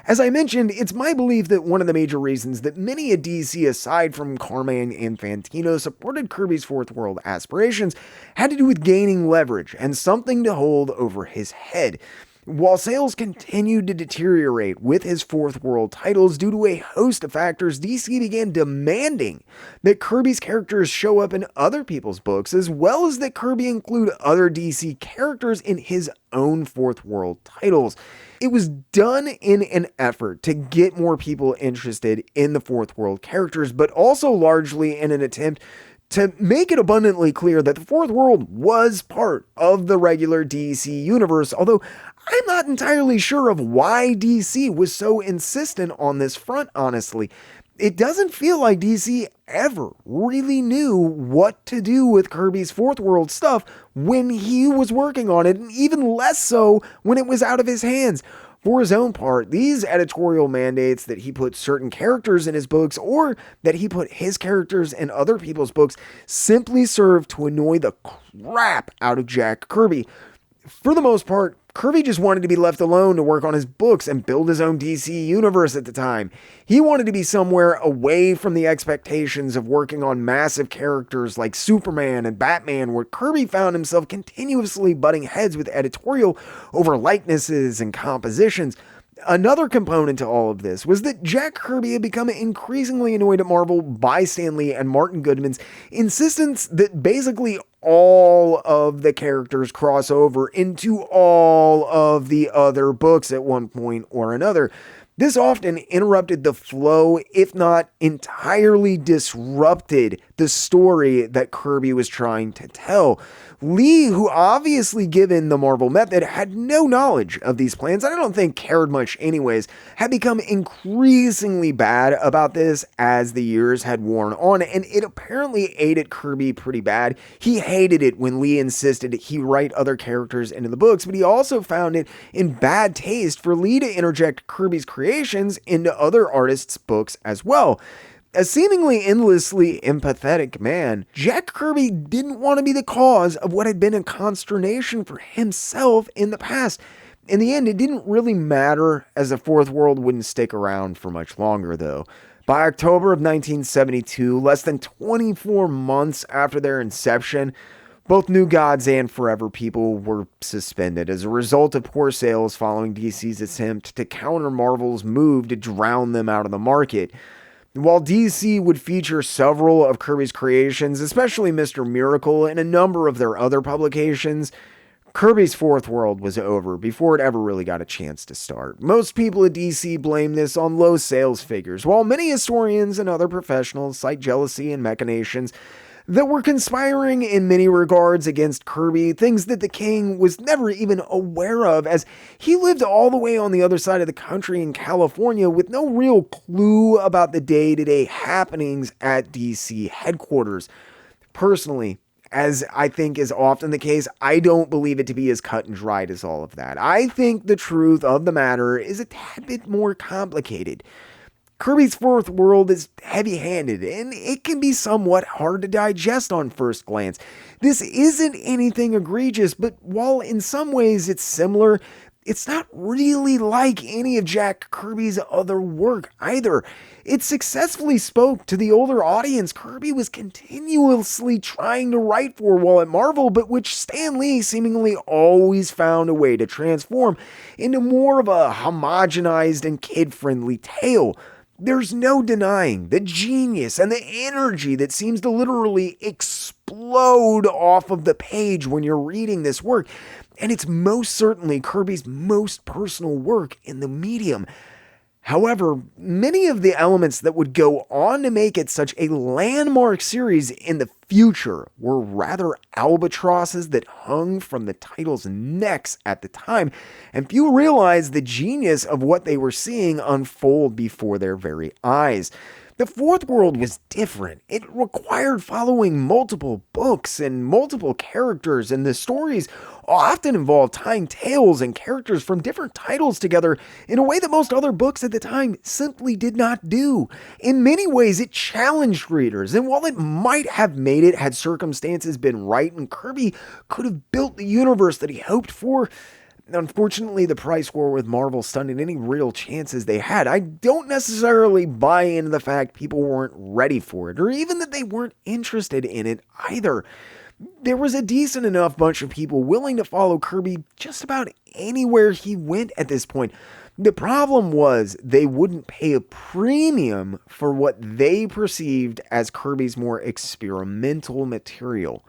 As I mentioned, it's my belief that one of the major reasons that many at DC, aside from Carmine and Fantino, supported Kirby's Fourth World aspirations had to do with gaining leverage and something to hold over his head. While sales continued to deteriorate with his Fourth World titles due to a host of factors, DC began demanding that Kirby's characters show up in other people's books, as well as that Kirby include other DC characters in his own Fourth World titles. It was done in an effort to get more people interested in the Fourth World characters, but also largely in an attempt to make it abundantly clear that the Fourth World was part of the regular DC universe, although I'm not entirely sure of why DC was so insistent on this front, honestly. It doesn't feel like DC ever really knew what to do with Kirby's Fourth World stuff when he was working on it, and even less so when it was out of his hands. For his own part, these editorial mandates that he put certain characters in his books or that he put his characters in other people's books simply served to annoy the crap out of Jack Kirby. For the most part, Kirby just wanted to be left alone to work on his books and build his own DC universe at the time. He wanted to be somewhere away from the expectations of working on massive characters like Superman and Batman, where Kirby found himself continuously butting heads with Editorial over likenesses and compositions. Another component to all of this was that Jack Kirby had become increasingly annoyed at Marvel by Stan Lee and Martin Goodman's insistence that basically all of the characters cross over into all of the other books at one point or another. This often interrupted the flow, if not entirely disrupted the story that Kirby was trying to tell. Lee, who obviously given the Marvel method had no knowledge of these plans, and I don't think cared much anyways, had become increasingly bad about this as the years had worn on, and it apparently ate Kirby pretty bad. He hated it when Lee insisted he write other characters into the books, but he also found it in bad taste for Lee to interject Kirby's creations into other artists' books as well. A seemingly endlessly empathetic man, Jack Kirby didn't want to be the cause of what had been a consternation for himself in the past. In the end, it didn't really matter, as the Fourth World wouldn't stick around for much longer, though. By October of 1972, less than 24 months after their inception, both New Gods and Forever People were suspended as a result of poor sales following DC's attempt to counter Marvel's move to drown them out of the market. While DC would feature several of Kirby's creations, especially Mr. Miracle, in a number of their other publications, Kirby's Fourth World was over before it ever really got a chance to start. Most people at DC blame this on low sales figures, while many historians and other professionals cite jealousy and machinations that were conspiring in many regards against Kirby, things that the King was never even aware of, as he lived all the way on the other side of the country in California with no real clue about the day-to-day happenings at DC headquarters. Personally, as I think is often the case, I don't believe it to be as cut and dried as all of that. I think the truth of the matter is a tad bit more complicated. Kirby's Fourth World is heavy-handed, and it can be somewhat hard to digest on first glance. This isn't anything egregious, but while in some ways it's similar, it's not really like any of Jack Kirby's other work either. It successfully spoke to the older audience Kirby was continuously trying to write for while at Marvel, but which Stan Lee seemingly always found a way to transform into more of a homogenized and kid-friendly tale. There's no denying the genius and the energy that seems to literally explode off of the page when you're reading this work, and it's most certainly Kirby's most personal work in the medium. However, many of the elements that would go on to make it such a landmark series in the future were rather albatrosses that hung from the title's necks at the time, and few realized the genius of what they were seeing unfold before their very eyes. The Fourth World was different. It required following multiple books and multiple characters, and the stories often involved tying tales and characters from different titles together in a way that most other books at the time simply did not do. In many ways, it challenged readers, and while it might have made it had circumstances been right and Kirby could have built the universe that he hoped for, unfortunately, the price war with Marvel stunted any real chances they had. I don't necessarily buy into the fact people weren't ready for it, or even that they weren't interested in it either. There was a decent enough bunch of people willing to follow Kirby just about anywhere he went at this point. The problem was they wouldn't pay a premium for what they perceived as Kirby's more experimental material.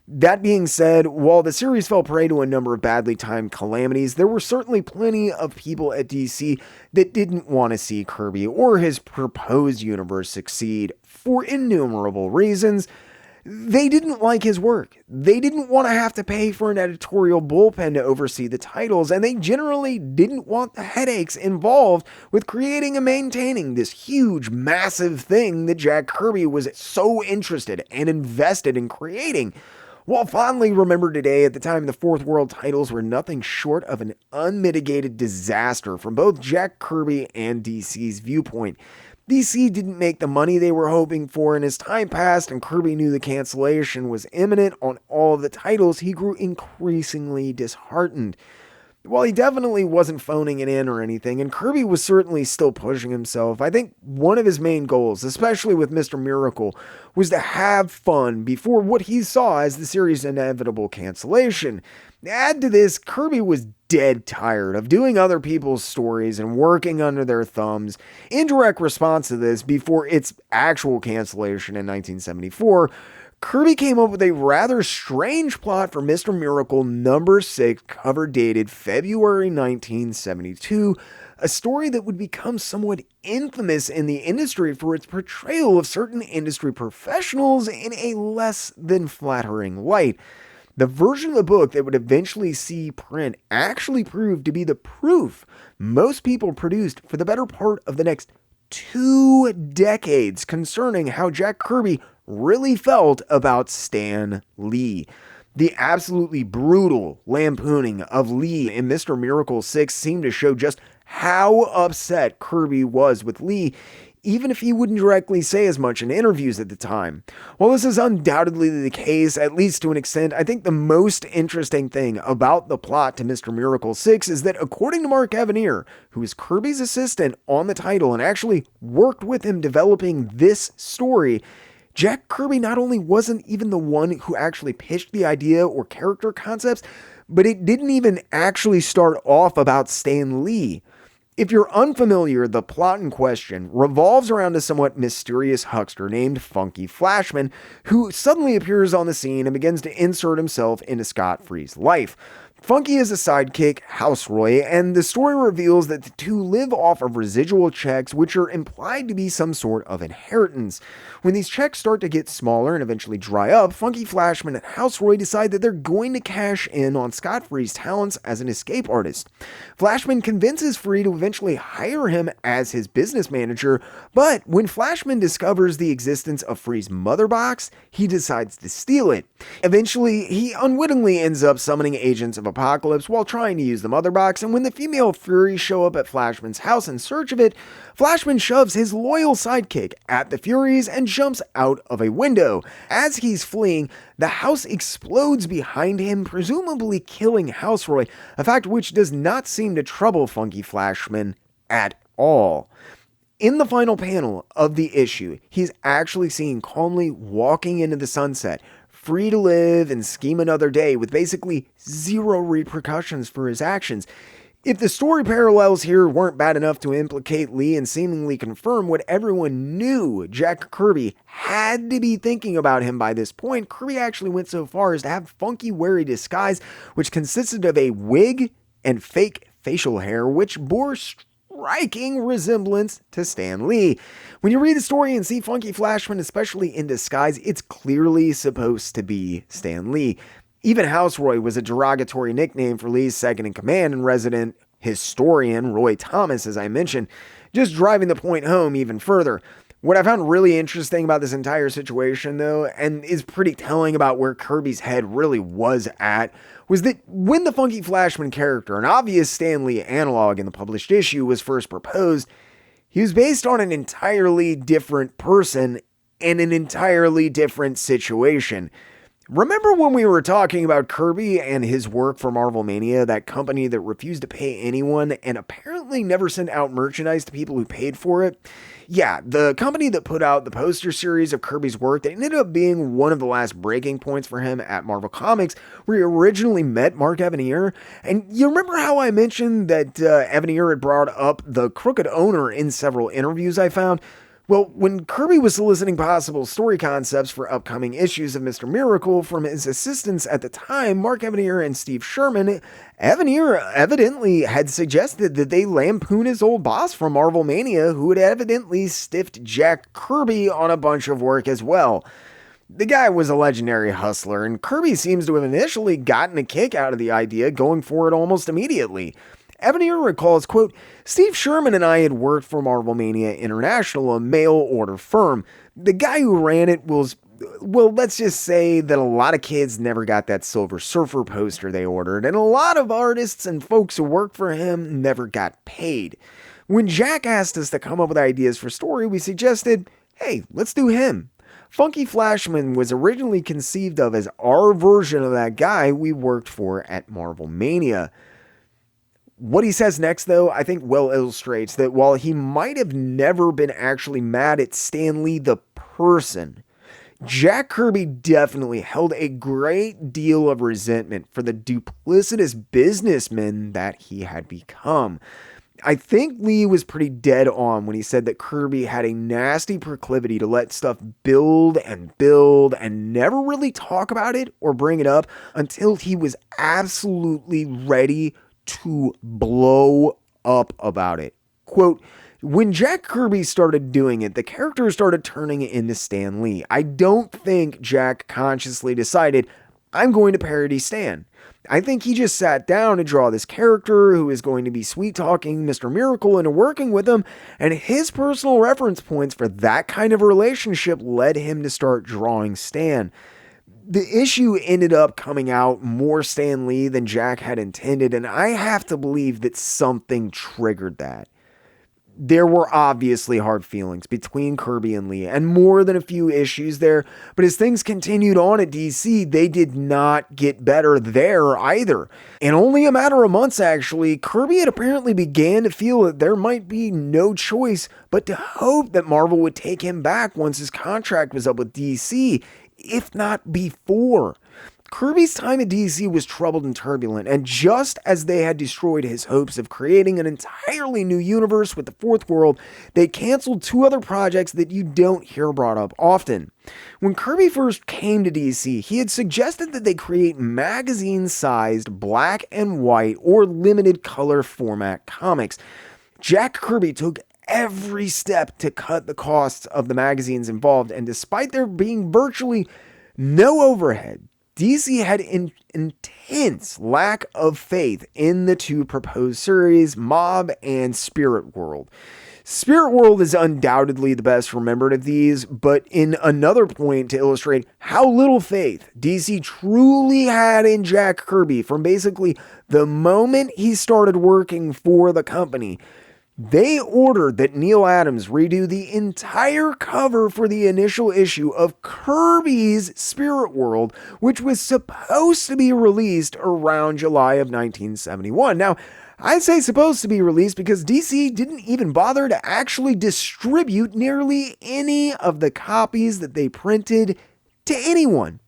That being said, while the series fell prey to a number of badly timed calamities, there were certainly plenty of people at DC that didn't want to see Kirby or his proposed universe succeed for innumerable reasons. They didn't like his work. They didn't want to have to pay for an editorial bullpen to oversee the titles, and they generally didn't want the headaches involved with creating and maintaining this huge, massive thing that Jack Kirby was so interested and invested in creating. While fondly remembered today, at the time the Fourth World titles were nothing short of an unmitigated disaster from both Jack Kirby and DC's viewpoint. DC didn't make the money they were hoping for, and as time passed and Kirby knew the cancellation was imminent on all of the titles, he grew increasingly disheartened. While he definitely wasn't phoning it in or anything, and Kirby was certainly still pushing himself, I think one of his main goals, especially with Mr. Miracle, was to have fun before what he saw as the series' inevitable cancellation. Add to this, Kirby was dead tired of doing other people's stories and working under their thumbs. In direct response to this, before its actual cancellation in 1974, Kirby came up with a rather strange plot for Mr. Miracle number 6, cover dated February 1972, a story that would become somewhat infamous in the industry for its portrayal of certain industry professionals in a less than flattering light. The version of the book that would eventually see print actually proved to be the proof most people produced for the better part of the next 2 decades concerning how Jack Kirby really felt about Stan Lee. The absolutely brutal lampooning of Lee in Mr. Miracle 6 seemed to show just how upset Kirby was with Lee, even if he wouldn't directly say as much in interviews at the time. While this is undoubtedly the case, at least to an extent, I think the most interesting thing about the plot to Mr. Miracle 6 is that according to Mark Evanier, who is Kirby's assistant on the title and actually worked with him developing this story, Jack Kirby not only wasn't even the one who actually pitched the idea or character concepts, but it didn't even actually start off about Stan Lee. If you're unfamiliar, the plot in question revolves around a somewhat mysterious huckster named Funky Flashman, who suddenly appears on the scene and begins to insert himself into Scott Free's life. Funky is a sidekick, Houseroy, and the story reveals that the two live off of residual checks, which are implied to be some sort of inheritance. When these checks start to get smaller and eventually dry up, Funky Flashman and Houseroy decide that they're going to cash in on Scott Free's talents as an escape artist. Flashman convinces Free to eventually hire him as his business manager, but when Flashman discovers the existence of Free's mother box, he decides to steal it. Eventually, he unwittingly ends up summoning agents of Apocalypse while trying to use the mother box, and when the female Furies show up at Flashman's house in search of it, Flashman shoves his loyal sidekick at the Furies and jumps out of a window. As he's fleeing, the house explodes behind him, presumably killing Houseroy, a fact which does not seem to trouble Funky Flashman at all. In the final panel of the issue, he's actually seen calmly walking into the sunset, free to live and scheme another day with basically zero repercussions for his actions. If the story parallels here weren't bad enough to implicate Lee and seemingly confirm what everyone knew Jack Kirby had to be thinking about him by this point, Kirby actually went so far as to have Funky wear a disguise which consisted of a wig and fake facial hair, which bore striking resemblance to Stan Lee. When you read the story and see Funky Flashman, especially in disguise, it's clearly supposed to be Stan Lee. Even Houseroy was a derogatory nickname for Lee's second-in-command and resident historian, Roy Thomas, as I mentioned, just driving the point home even further. What I found really interesting about this entire situation, though, and is pretty telling about where Kirby's head really was at, was that when the Funky Flashman character, an obvious Stan Lee analog in the published issue, was first proposed, he was based on an entirely different person and an entirely different situation. Remember when we were talking about Kirby and his work for Marvel Mania, that company that refused to pay anyone and apparently never sent out merchandise to people who paid for it? Yeah, the company that put out the poster series of Kirby's work that ended up being one of the last breaking points for him at Marvel Comics, where he originally met Mark Evanier. And you remember how I mentioned that Evanier had brought up the crooked owner in several interviews I found? Well, when Kirby was soliciting possible story concepts for upcoming issues of Mr. Miracle from his assistants at the time, Mark Evanier and Steve Sherman, Evanier evidently had suggested that they lampoon his old boss from Marvel Mania, who had evidently stiffed Jack Kirby on a bunch of work as well. The guy was a legendary hustler, and Kirby seems to have initially gotten a kick out of the idea, going for it almost immediately. Evanier recalls, quote, "Steve Sherman and I had worked for Marvel Mania International, a mail-order firm. The guy who ran it was, well, let's just say that a lot of kids never got that Silver Surfer poster they ordered, and a lot of artists and folks who worked for him never got paid. When Jack asked us to come up with ideas for story, we suggested, hey, let's do him. Funky Flashman was originally conceived of as our version of that guy we worked for at Marvel Mania." What he says next, though, I think well illustrates that while he might have never been actually mad at Stan Lee the person, Jack Kirby definitely held a great deal of resentment for the duplicitous businessman that he had become. I think Lee was pretty dead on when he said that Kirby had a nasty proclivity to let stuff build and never really talk about it or bring it up until he was absolutely ready to blow up about it. Quote, "When Jack Kirby started doing it, the character started turning it into Stan Lee. I don't think Jack consciously decided, I'm going to parody Stan. I think he just sat down to draw this character who is going to be sweet-talking Mr. Miracle into working with him, and his personal reference points for that kind of relationship led him to start drawing Stan. The issue ended up coming out more Stan Lee than Jack had intended, and I have to believe that something triggered that. There were obviously hard feelings between Kirby and Lee, and more than a few issues there, but as things continued on at DC, they did not get better there either. In only a matter of months, actually, Kirby had apparently began to feel that there might be no choice but to hope that Marvel would take him back once his contract was up with DC, if not before. Kirby's time at DC was troubled and turbulent, and just as they had destroyed his hopes of creating an entirely new universe with the Fourth World, they canceled 2 other projects that you don't hear brought up often. When Kirby first came to DC, he had suggested that they create magazine-sized black and white or limited color format comics. Jack Kirby took every step to cut the costs of the magazines involved, and despite there being virtually no overhead, DC had an intense lack of faith in the 2 proposed series, Mob and Spirit World. Spirit World is undoubtedly the best remembered of these, but in another point to illustrate how little faith DC truly had in Jack Kirby from basically the moment he started working for the company, they ordered that Neil Adams redo the entire cover for the initial issue of Kirby's Spirit World, which was supposed to be released around July of 1971. Now, I say supposed to be released because DC didn't even bother to actually distribute nearly any of the copies that they printed to anyone.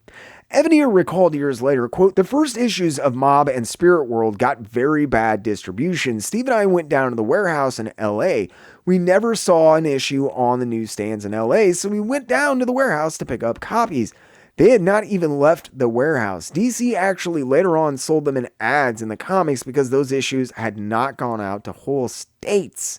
Evanier recalled years later, quote, "The first issues of Mob and Spirit World got very bad distribution. Steve and I went down to the warehouse in LA. We never saw an issue on the newsstands in LA, so we went down to the warehouse to pick up copies. They had not even left the warehouse. DC actually later on sold them in ads in the comics because those issues had not gone out to whole states."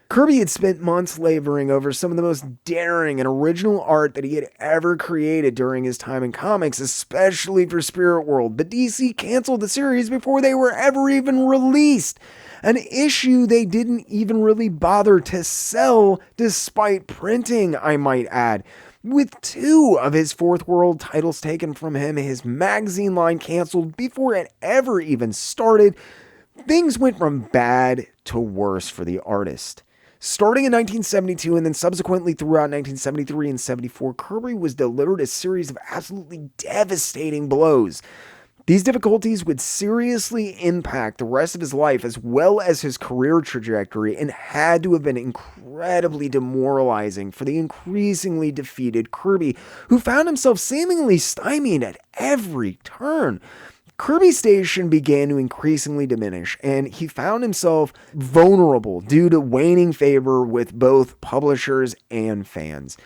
Kirby had spent months laboring over some of the most daring and original art that he had ever created during his time in comics, especially for Spirit World, but DC canceled the series before they were ever even released. An issue they didn't even really bother to sell despite printing, I might add. With 2 of his Fourth World titles taken from him, his magazine line canceled before it ever even started, things went from bad to worse for the artist. Starting in 1972 and then subsequently throughout 1973 and 74, Kirby was delivered a series of absolutely devastating blows. These difficulties would seriously impact the rest of his life as well as his career trajectory and had to have been incredibly demoralizing for the increasingly defeated Kirby, who found himself seemingly stymied at every turn. Kirby's station began to increasingly diminish, and he found himself vulnerable due to waning favor with both publishers and fans.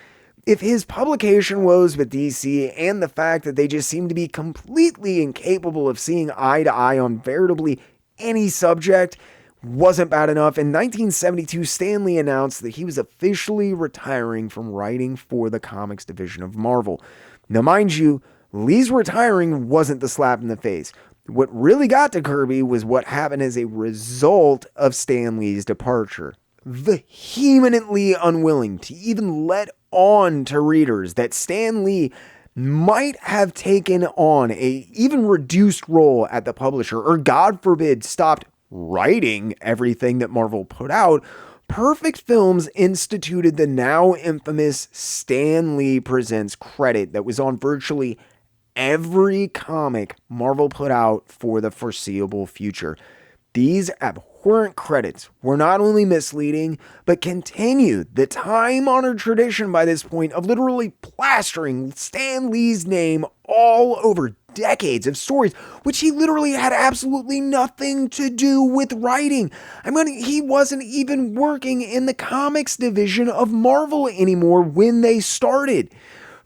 If his publication woes with DC and the fact that they just seemed to be completely incapable of seeing eye to eye on veritably any subject wasn't bad enough, in 1972 Stan Lee announced that he was officially retiring from writing for the comics division of Marvel. Now mind you, Lee's retiring wasn't the slap in the face. What really got to Kirby was what happened as a result of Stan Lee's departure. Vehemently unwilling to even let on to readers that Stan Lee might have taken on a even reduced role at the publisher, or God forbid stopped writing everything that Marvel put out, Perfect Films instituted the now infamous Stan Lee Presents credit that was on virtually every comic Marvel put out for the foreseeable future. These abhorrent credits were not only misleading, but continued the time-honored tradition by this point of literally plastering Stan Lee's name all over decades of stories, which he literally had absolutely nothing to do with writing. I mean, he wasn't even working in the comics division of Marvel anymore when they started.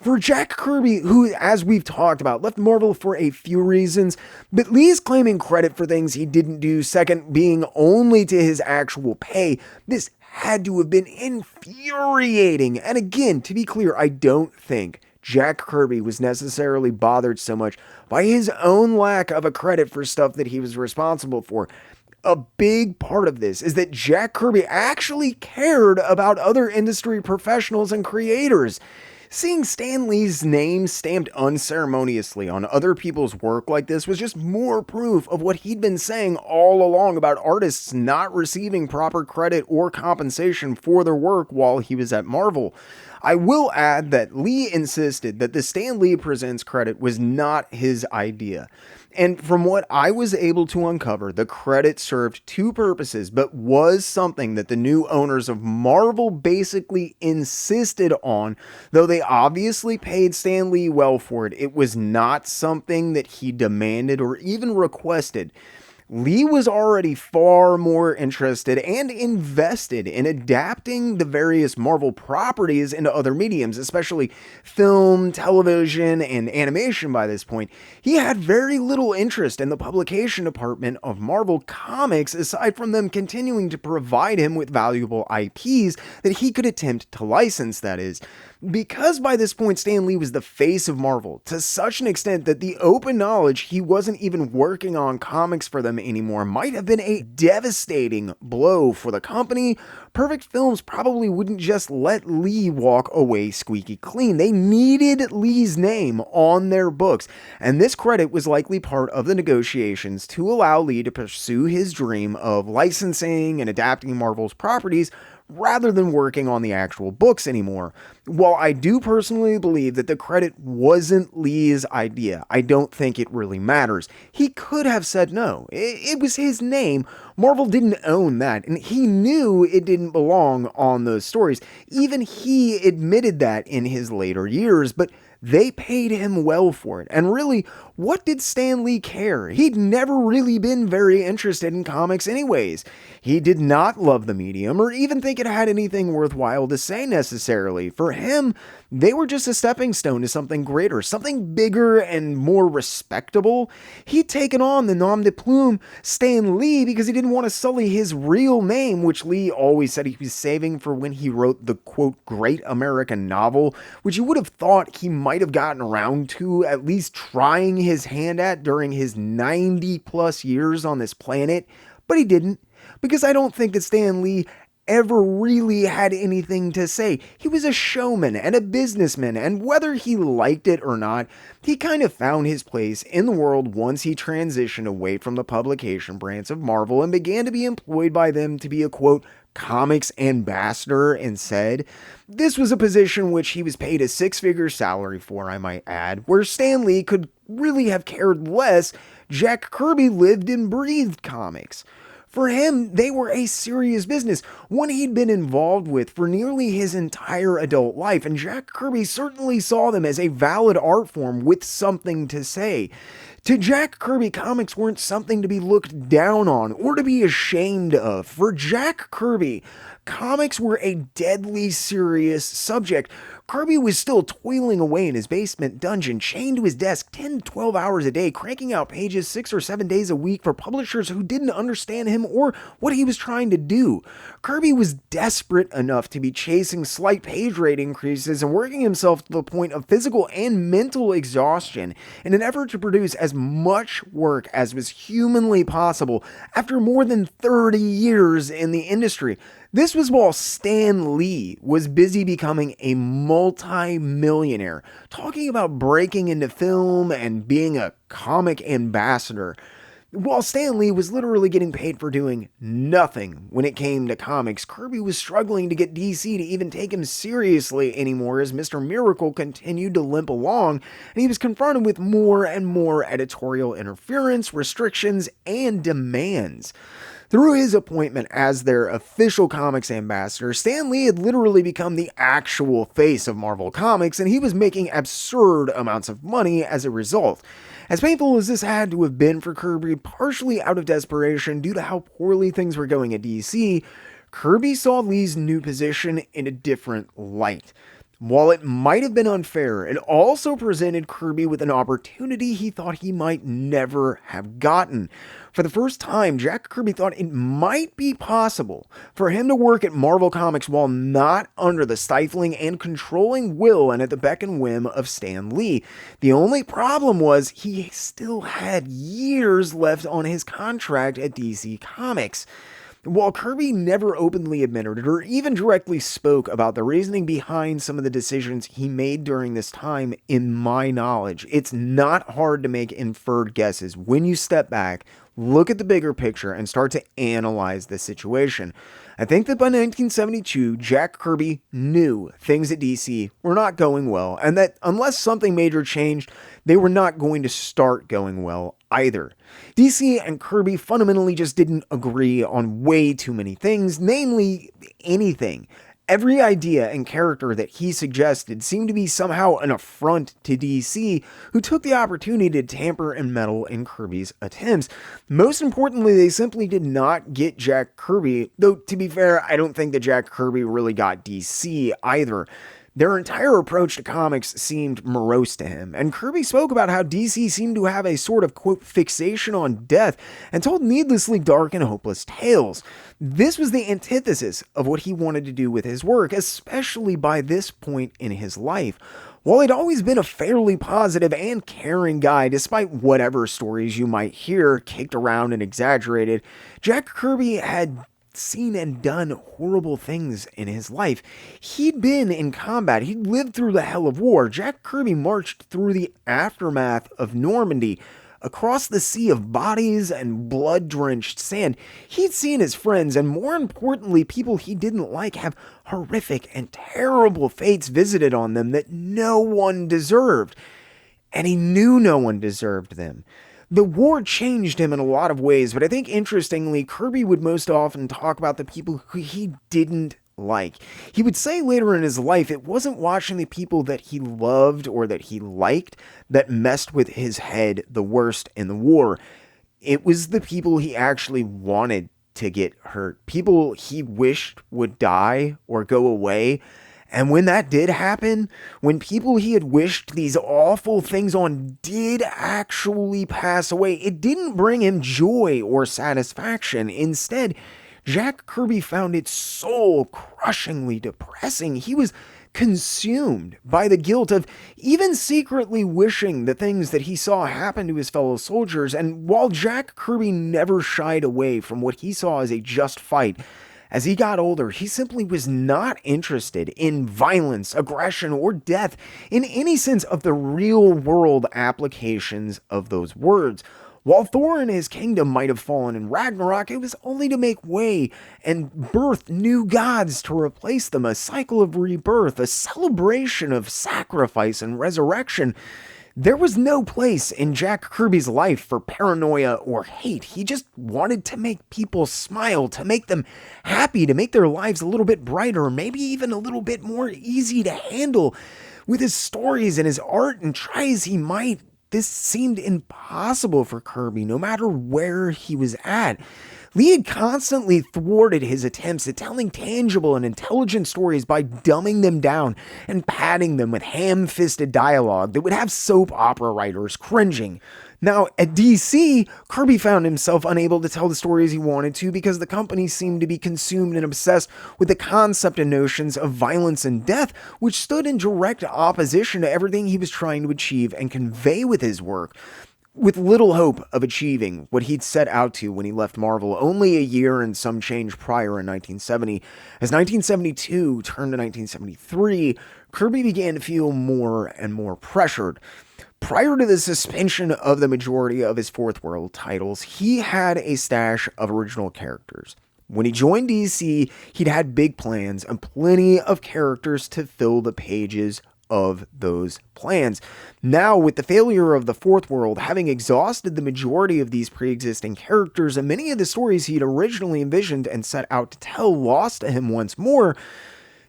For Jack Kirby, who, as we've talked about, left Marvel for a few reasons, but Lee's claiming credit for things he didn't do, second being only to his actual pay, this had to have been infuriating. And again, to be clear, I don't think Jack Kirby was necessarily bothered so much by his own lack of a credit for stuff that he was responsible for. A big part of this is that Jack Kirby actually cared about other industry professionals and creators. Seeing Stan Lee's name stamped unceremoniously on other people's work like this was just more proof of what he'd been saying all along about artists not receiving proper credit or compensation for their work while he was at Marvel. I will add that Lee insisted that the Stan Lee Presents credit was not his idea. And from what I was able to uncover, the credit served two purposes, but was something that the new owners of Marvel basically insisted on. Though they obviously paid Stan Lee well for it, it was not something that he demanded or even requested. Lee was already far more interested and invested in adapting the various Marvel properties into other mediums, especially film, television, and animation by this point. He had very little interest in the publication department of Marvel Comics, aside from them continuing to provide him with valuable IPs that he could attempt to license, that is. Because by this point Stan Lee was the face of Marvel, to such an extent that the open knowledge he wasn't even working on comics for them anymore might have been a devastating blow for the company. Perfect Films probably wouldn't just let Lee walk away squeaky clean. They needed Lee's name on their books, and this credit was likely part of the negotiations to allow Lee to pursue his dream of licensing and adapting Marvel's properties rather than working on the actual books anymore. While I do personally believe that the credit wasn't Lee's idea, I don't think it really matters. He could have said no. It was his name. Marvel didn't own that, and he knew it didn't belong on those stories. Even he admitted that in his later years, but they paid him well for it. And really, what did Stan Lee care? He'd never really been very interested in comics anyways. He did not love the medium or even think it had anything worthwhile to say necessarily. For him, they were just a stepping stone to something greater, something bigger and more respectable. He'd taken on the nom de plume Stan Lee because he didn't want to sully his real name, which Lee always said he was saving for when he wrote the quote great American novel, which you would have thought he might have gotten around to at least trying his hand at during his 90 plus years on this planet, but he didn't, because I don't think that Stan Lee ever really had anything to say. He was a showman and a businessman, and whether he liked it or not, he kind of found his place in the world once he transitioned away from the publication branch of Marvel and began to be employed by them to be a quote comics ambassador instead. This was a position which he was paid a six-figure salary for, I might add, where Stan Lee could really have cared less. Jack Kirby lived and breathed comics. For him, they were a serious business, one he'd been involved with for nearly his entire adult life, and Jack Kirby certainly saw them as a valid art form with something to say. To Jack Kirby, comics weren't something to be looked down on or to be ashamed of. For Jack Kirby, comics were a deadly serious subject. Kirby was still toiling away in his basement dungeon, chained to his desk 10 to 12 hours a day, cranking out pages 6 or 7 days a week for publishers who didn't understand him or what he was trying to do. Kirby was desperate enough to be chasing slight page rate increases and working himself to the point of physical and mental exhaustion in an effort to produce as much work as was humanly possible after more than 30 years in the industry. This was while Stan Lee was busy becoming a multi-millionaire, talking about breaking into film and being a comic ambassador. While Stan Lee was literally getting paid for doing nothing when it came to comics, Kirby was struggling to get DC to even take him seriously anymore as Mr. Miracle continued to limp along, and he was confronted with more and more editorial interference, restrictions, and demands. Through his appointment as their official comics ambassador, Stan Lee had literally become the actual face of Marvel Comics, and he was making absurd amounts of money as a result. As painful as this had to have been for Kirby, partially out of desperation due to how poorly things were going at DC, Kirby saw Lee's new position in a different light. While it might have been unfair, it also presented Kirby with an opportunity he thought he might never have gotten. For the first time, Jack Kirby thought it might be possible for him to work at Marvel Comics while not under the stifling and controlling will and at the beck and whim of Stan Lee. The only problem was he still had years left on his contract at DC Comics. While Kirby never openly admitted it or even directly spoke about the reasoning behind some of the decisions he made during this time, in my knowledge, it's not hard to make inferred guesses when you step back, look at the bigger picture, and start to analyze the situation. I think that by 1972, Jack Kirby knew things at DC were not going well, and that unless something major changed, they were not going to start going well either. DC and Kirby fundamentally just didn't agree on way too many things, namely anything. Every idea and character that he suggested seemed to be somehow an affront to DC, who took the opportunity to tamper and meddle in Kirby's attempts. Most importantly, they simply did not get Jack Kirby, though to be fair, I don't think that Jack Kirby really got DC either. Their entire approach to comics seemed morose to him, and Kirby spoke about how DC seemed to have a sort of, quote, fixation on death and told needlessly dark and hopeless tales. This was the antithesis of what he wanted to do with his work, especially by this point in his life. While he'd always been a fairly positive and caring guy, despite whatever stories you might hear kicked around and exaggerated, Jack Kirby had seen and done horrible things in his life. He'd been in combat. He'd lived through the hell of war. Jack Kirby marched through the aftermath of Normandy, across the sea of bodies and blood-drenched sand. He'd seen his friends, and more importantly, people he didn't like, have horrific and terrible fates visited on them that no one deserved. And he knew no one deserved them. The war changed him in a lot of ways, but I think interestingly, Kirby would most often talk about the people who he didn't like. He would say later in his life it wasn't watching the people that he loved or that he liked that messed with his head the worst in the war. It was the people he actually wanted to get hurt, people he wished would die or go away. And when that did happen, when people he had wished these awful things on did actually pass away, it didn't bring him joy or satisfaction. Instead, Jack Kirby found it soul-crushingly depressing. He was consumed by the guilt of even secretly wishing the things that he saw happen to his fellow soldiers. And while Jack Kirby never shied away from what he saw as a just fight, as he got older, he simply was not interested in violence, aggression, or death in any sense of the real-world applications of those words. While Thor and his kingdom might have fallen in Ragnarok, it was only to make way and birth new gods to replace them, a cycle of rebirth, a celebration of sacrifice and resurrection. There was no place in Jack Kirby's life for paranoia or hate. He just wanted to make people smile, to make them happy, to make their lives a little bit brighter, maybe even a little bit more easy to handle. With his stories and his art, and try as he might, this seemed impossible for Kirby, no matter where he was at. Lee had constantly thwarted his attempts at telling tangible and intelligent stories by dumbing them down and padding them with ham-fisted dialogue that would have soap opera writers cringing. Now, at DC, Kirby found himself unable to tell the stories he wanted to because the company seemed to be consumed and obsessed with the concept and notions of violence and death, which stood in direct opposition to everything he was trying to achieve and convey with his work. With little hope of achieving what he'd set out to when he left Marvel only a year and some change prior in 1970, as 1972 turned to 1973, Kirby began to feel more and more pressured. Prior to the suspension of the majority of his Fourth World titles, he had a stash of original characters. When he joined DC, he'd had big plans and plenty of characters to fill the pages of those plans. Now, with the failure of the Fourth World, having exhausted the majority of these pre-existing characters and many of the stories he'd originally envisioned and set out to tell lost to him once more,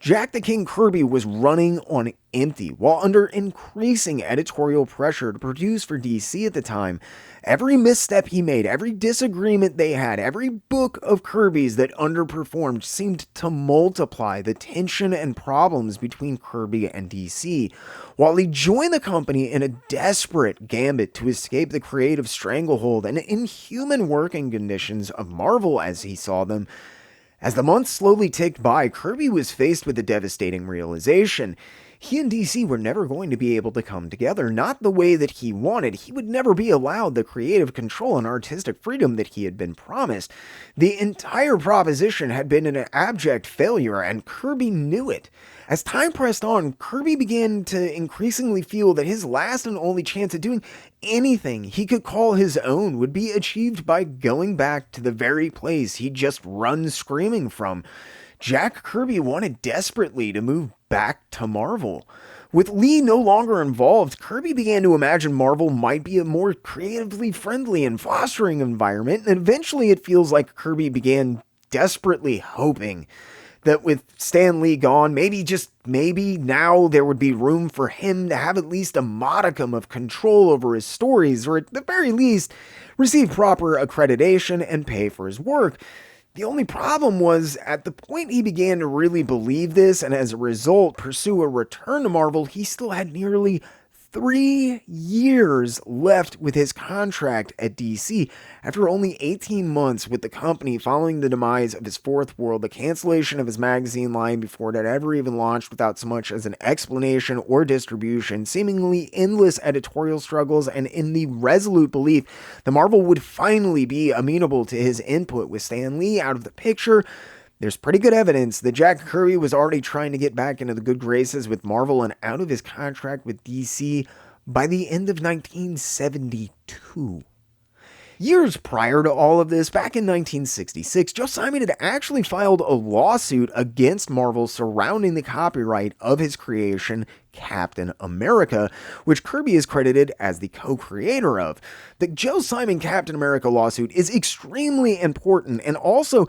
Jack the King Kirby was running on empty, while under increasing editorial pressure to produce for DC at the time. Every misstep he made, every disagreement they had, every book of Kirby's that underperformed seemed to multiply the tension and problems between Kirby and DC. While he joined the company in a desperate gambit to escape the creative stranglehold and inhuman working conditions of Marvel as he saw them, as the months slowly ticked by, Kirby was faced with a devastating realization. he and DC were never going to be able to come together, not the way that he wanted. He would never be allowed the creative control and artistic freedom that he had been promised. The entire proposition had been an abject failure, and Kirby knew it. As time pressed on, Kirby began to increasingly feel that his last and only chance at doing anything he could call his own would be achieved by going back to the very place he'd just run screaming from. Jack Kirby wanted desperately to move back to Marvel. With Lee no longer involved, Kirby began to imagine Marvel might be a more creatively friendly and fostering environment, and eventually it feels like Kirby began desperately hoping that with Stan Lee gone, maybe now there would be room for him to have at least a modicum of control over his stories, or at the very least, receive proper accreditation and pay for his work. The only problem was, at the point he began to really believe this, and as a result pursue a return to Marvel, he still had nearly 3 years left with his contract at DC. After only 18 months with the company following the demise of his Fourth World, the cancellation of his magazine line before it had ever even launched without so much as an explanation or distribution, seemingly endless editorial struggles, and in the resolute belief that Marvel would finally be amenable to his input with Stan Lee out of the picture, there's pretty good evidence that Jack Kirby was already trying to get back into the good graces with Marvel and out of his contract with DC by the end of 1972. Years prior to all of this, back in 1966, Joe Simon had actually filed a lawsuit against Marvel surrounding the copyright of his creation, Captain America, which Kirby is credited as the co-creator of. The Joe Simon Captain America lawsuit is extremely important and also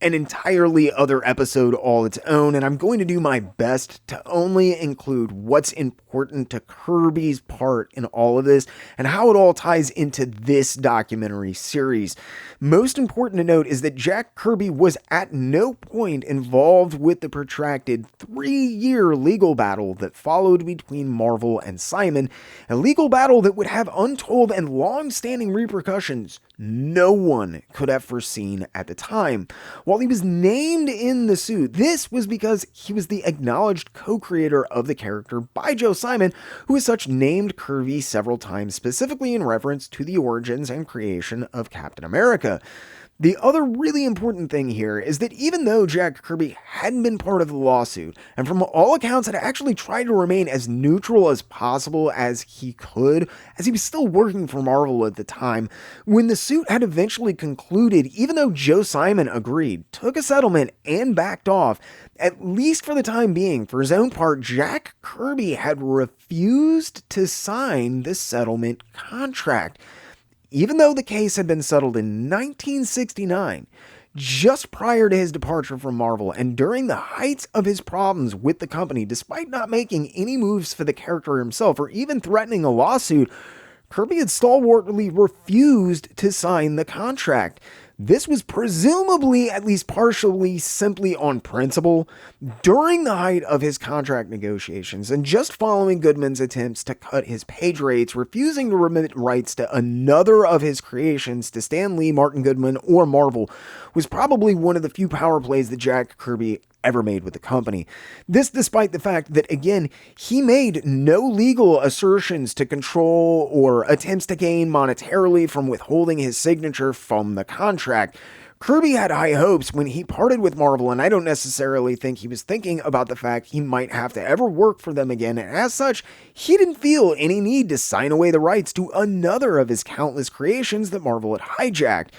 an entirely other episode all its own, and I'm going to do my best to only include what's important to Kirby's part in all of this and how it all ties into this documentary series. Most important to note is that Jack Kirby was at no point involved with the protracted 3-year legal battle that followed between Marvel and Simon, a legal battle that would have untold and long-standing repercussions no one could have foreseen at the time. While he was named in the suit, this was because he was the acknowledged co-creator of the character by Joe Simon, who as such named Kirby several times, specifically in reference to the origins and creation of Captain America. The other really important thing here is that even though Jack Kirby hadn't been part of the lawsuit, and from all accounts had actually tried to remain as neutral as possible as he could, as he was still working for Marvel at the time, when the suit had eventually concluded, even though Joe Simon agreed, took a settlement, and backed off, at least for the time being, for his own part, Jack Kirby had refused to sign the settlement contract. Even though the case had been settled in 1969, just prior to his departure from Marvel and during the heights of his problems with the company, despite not making any moves for the character himself or even threatening a lawsuit, Kirby had stalwartly refused to sign the contract. This was presumably, at least partially, simply on principle. During the height of his contract negotiations, and just following Goodman's attempts to cut his page rates, refusing to remit rights to another of his creations to Stan Lee, Martin Goodman, or Marvel, was probably one of the few power plays that Jack Kirby ever made with the company. This despite the fact that, again, he made no legal assertions to control or attempts to gain monetarily from withholding his signature from the contract. Kirby had high hopes when he parted with Marvel, and I don't necessarily think he was thinking about the fact he might have to ever work for them again, and as such, he didn't feel any need to sign away the rights to another of his countless creations that Marvel had hijacked.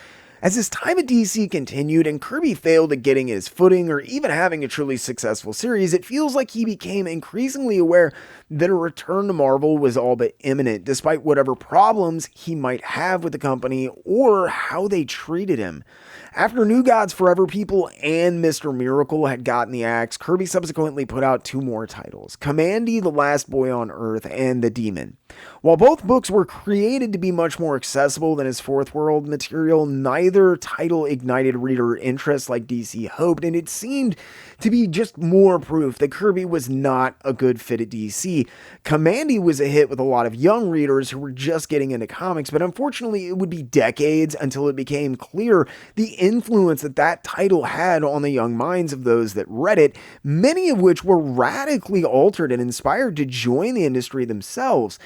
As his time at DC continued and Kirby failed at getting his footing or even having a truly successful series, it feels like he became increasingly aware that a return to Marvel was all but imminent, despite whatever problems he might have with the company or how they treated him. After New Gods Forever People and Mr. Miracle had gotten the axe, Kirby subsequently put out 2 more titles, Kamandi, The Last Boy on Earth, and The Demon. While both books were created to be much more accessible than his Fourth World material, neither title ignited reader interest like DC hoped, and it seemed to be just more proof that Kirby was not a good fit at DC. DC. Kamandi was a hit with a lot of young readers who were just getting into comics, but unfortunately it would be decades until it became clear the influence that that title had on the young minds of those that read it, many of which were radically altered and inspired to join the industry themselves.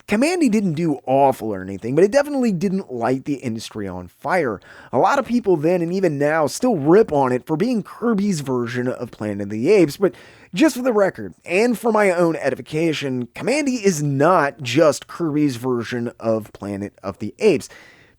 Kamandi didn't do awful or anything, but it definitely didn't light the industry on fire. A lot of people then and even now still rip on it for being Kirby's version of Planet of the Apes, but just for the record, and for my own edification, Kamandi is not just Kirby's version of Planet of the Apes.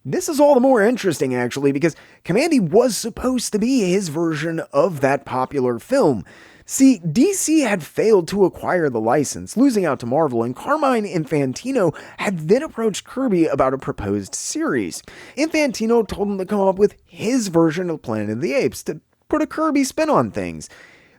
This is all the more interesting, actually, because Kamandi was supposed to be his version of that popular film. See, DC had failed to acquire the license, losing out to Marvel, and Carmine Infantino had then approached Kirby about a proposed series. Infantino told him to come up with his version of Planet of the Apes, to put a Kirby spin on things.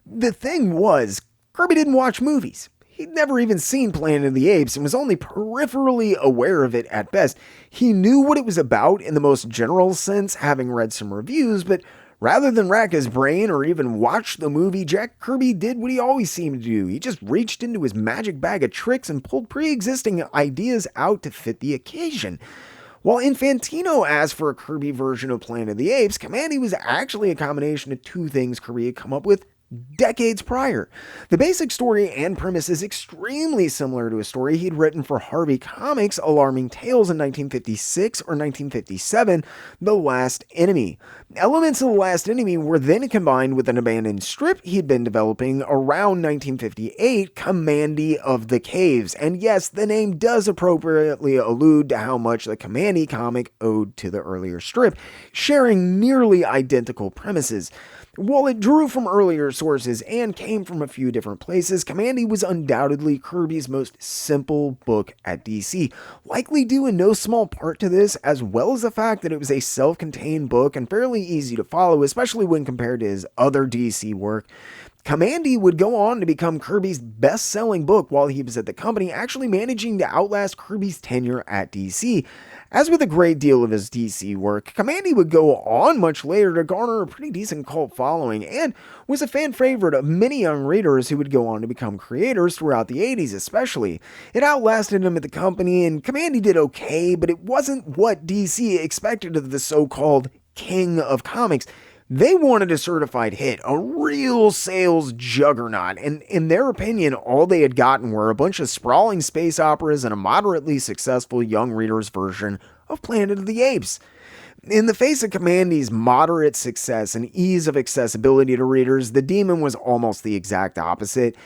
The thing was, Kirby didn't watch movies. He'd never even seen Planet of the Apes and was only peripherally aware of it at best. He knew what it was about in the most general sense, having read some reviews, but rather than rack his brain or even watch the movie, Jack Kirby did what he always seemed to do. He just reached into his magic bag of tricks and pulled pre-existing ideas out to fit the occasion. While Infantino asked for a Kirby version of Planet of the Apes, Kamandi was actually a combination of two things Kirby had come up with decades prior. The basic story and premise is extremely similar to a story he'd written for Harvey Comics' Alarming Tales in 1956 or 1957, The Last Enemy. Elements of The Last Enemy were then combined with an abandoned strip he'd been developing around 1958, Kamandi of the Caves, and yes, the name does appropriately allude to how much the Kamandi comic owed to the earlier strip, sharing nearly identical premises. While it drew from earlier sources and came from a few different places, Kamandi was undoubtedly Kirby's most simple book at DC, likely due in no small part to this, as well as the fact that it was a self-contained book and fairly easy to follow, especially when compared to his other DC work. Kamandi would go on to become Kirby's best-selling book while he was at the company, actually managing to outlast Kirby's tenure at DC. As with a great deal of his DC work, Kamandi would go on much later to garner a pretty decent cult following and was a fan favorite of many young readers who would go on to become creators throughout the 80s especially. It outlasted him at the company, and Kamandi did okay, but it wasn't what DC expected of the so-called king of comics. They wanted a certified hit, a real sales juggernaut, and in their opinion, all they had gotten were a bunch of sprawling space operas and a moderately successful young reader's version of Planet of the Apes. In the face of Kamandi's moderate success and ease of accessibility to readers, The Demon was almost the exact opposite.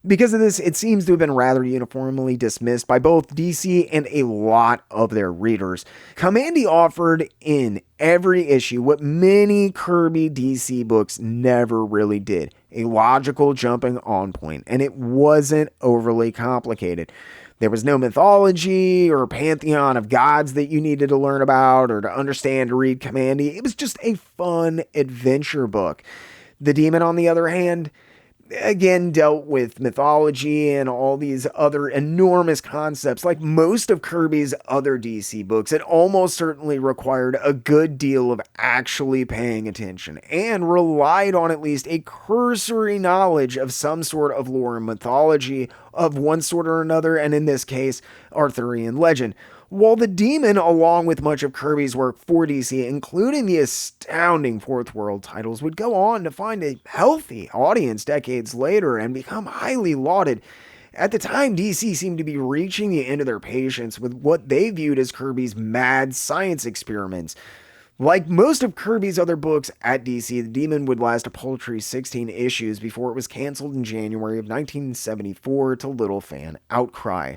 Because of this, it seems to have been rather uniformly dismissed by both DC and a lot of their readers. Kamandi offered in every issue what many Kirby DC books never really did, a logical jumping on point, and it wasn't overly complicated. There was no mythology or pantheon of gods that you needed to learn about or to understand to read Kamandi. It was just a fun adventure book. The Demon, on the other hand, again dealt with mythology and all these other enormous concepts. Like most of Kirby's other DC books, it almost certainly required a good deal of actually paying attention and relied on at least a cursory knowledge of some sort of lore and mythology of one sort or another, and in this case, Arthurian legend. While The Demon, along with much of Kirby's work for DC, including the astounding Fourth World titles, would go on to find a healthy audience decades later and become highly lauded. At the time, DC seemed to be reaching the end of their patience with what they viewed as Kirby's mad science experiments. Like most of Kirby's other books at DC, The Demon would last a paltry 16 issues before it was canceled in January of 1974 to little fan outcry.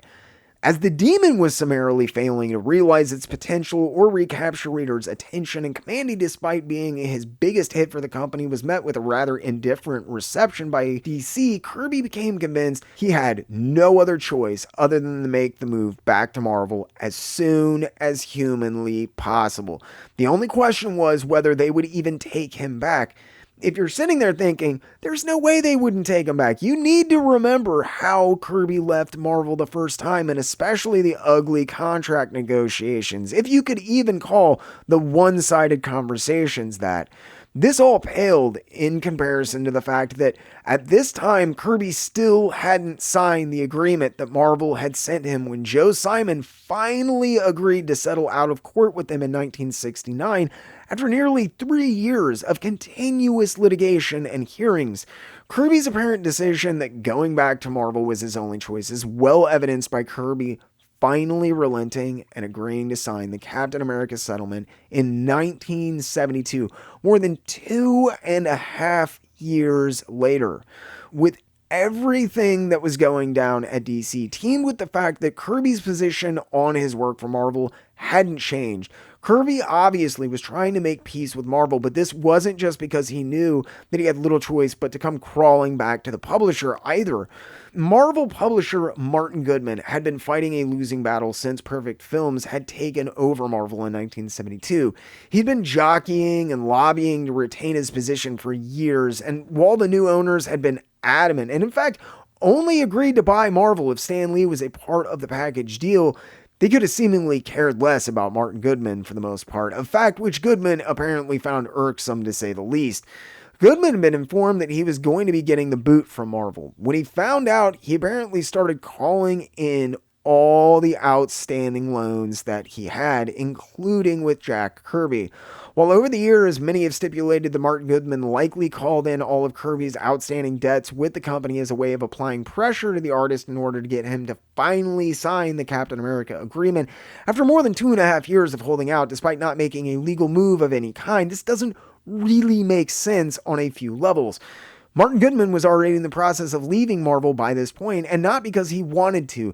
As The Demon was summarily failing to realize its potential or recapture readers' attention, and Kamandi, despite being his biggest hit for the company, was met with a rather indifferent reception by DC, Kirby became convinced he had no other choice other than to make the move back to Marvel as soon as humanly possible. The only question was whether they would even take him back. If you're sitting there thinking, there's no way they wouldn't take him back, you need to remember how Kirby left Marvel the first time, and especially the ugly contract negotiations, if you could even call the one-sided conversations that. This all paled in comparison to the fact that at this time, Kirby still hadn't signed the agreement that Marvel had sent him when Joe Simon finally agreed to settle out of court with them in 1969 after nearly 3 years of continuous litigation and hearings. Kirby's apparent decision that going back to Marvel was his only choice is well evidenced by Kirby finally relenting and agreeing to sign the Captain America settlement in 1972, more than 2.5 years later. With everything that was going down at DC, teamed with the fact that Kirby's position on his work for Marvel hadn't changed, Kirby obviously was trying to make peace with Marvel, but this wasn't just because he knew that he had little choice but to come crawling back to the publisher either. Marvel publisher Martin Goodman had been fighting a losing battle since Perfect Films had taken over Marvel in 1972. He'd been jockeying and lobbying to retain his position for years, and while the new owners had been adamant, and in fact only agreed to buy Marvel if Stan Lee was a part of the package deal, they could have seemingly cared less about Martin Goodman for the most part, a fact which Goodman apparently found irksome to say the least. Goodman had been informed that he was going to be getting the boot from Marvel. When he found out, he apparently started calling in all the outstanding loans that he had, including with Jack Kirby. While over the years, many have stipulated that Martin Goodman likely called in all of Kirby's outstanding debts with the company as a way of applying pressure to the artist in order to get him to finally sign the Captain America agreement. After more than 2.5 years of holding out, despite not making a legal move of any kind, this doesn't really make sense on a few levels. Martin Goodman was already in the process of leaving Marvel by this point, and not because he wanted to.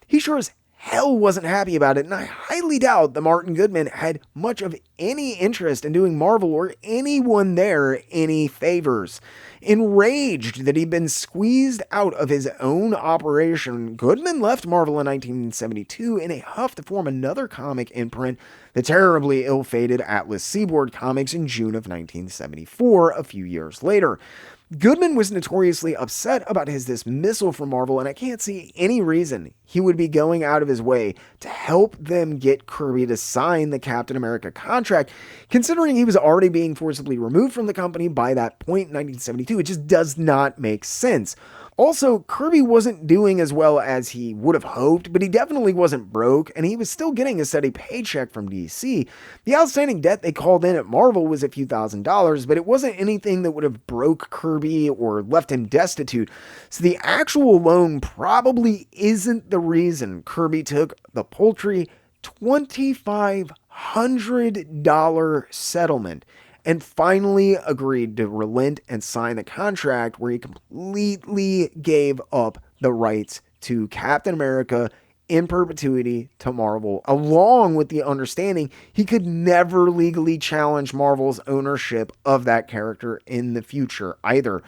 He sure as hell wasn't happy about it, and I highly doubt that Martin Goodman had much of any interest in doing Marvel or anyone there any favors. Enraged that he'd been squeezed out of his own operation, Goodman left Marvel in 1972 in a huff to form another comic imprint, the terribly ill-fated Atlas Seaboard Comics, in June of 1974, a few years later. Goodman was notoriously upset about his dismissal from Marvel, and I can't see any reason he would be going out of his way to help them get Kirby to sign the Captain America contract, considering he was already being forcibly removed from the company by that point in 1972. It just does not make sense. Also, Kirby wasn't doing as well as he would have hoped, but he definitely wasn't broke, and he was still getting a steady paycheck from DC. The outstanding debt they called in at Marvel was a few $1,000s, but it wasn't anything that would have broke Kirby or left him destitute. So the actual loan probably isn't the reason Kirby took the paltry $2,500 settlement and finally agreed to relent and sign the contract where he completely gave up the rights to Captain America in perpetuity to Marvel, along with the understanding he could never legally challenge Marvel's ownership of that character in the future either.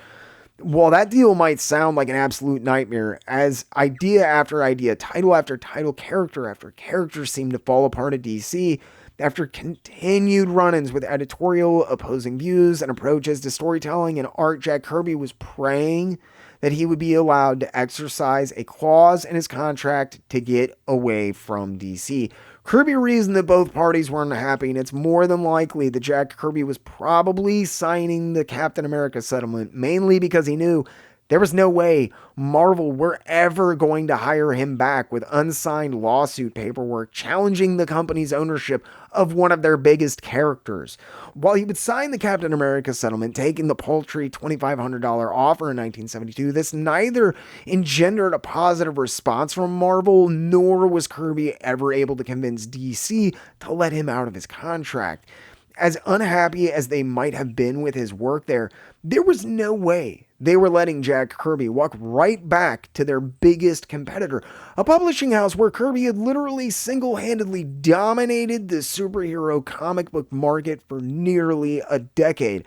While that deal might sound like an absolute nightmare, as idea after idea, title after title, character after character seemed to fall apart at DC, after continued run-ins with editorial opposing views and approaches to storytelling and art, Jack Kirby was praying that he would be allowed to exercise a clause in his contract to get away from DC. Kirby reasoned that both parties were unhappy, and it's more than likely that Jack Kirby was probably signing the Captain America settlement, mainly because he knew there was no way Marvel were ever going to hire him back with unsigned lawsuit paperwork challenging the company's ownership of one of their biggest characters. While he would sign the Captain America settlement, taking the paltry $2,500 offer in 1972, this neither engendered a positive response from Marvel, nor was Kirby ever able to convince DC to let him out of his contract. As unhappy as they might have been with his work there was no way they were letting Jack Kirby walk right back to their biggest competitor, a publishing house where Kirby had literally single-handedly dominated the superhero comic book market for nearly a decade.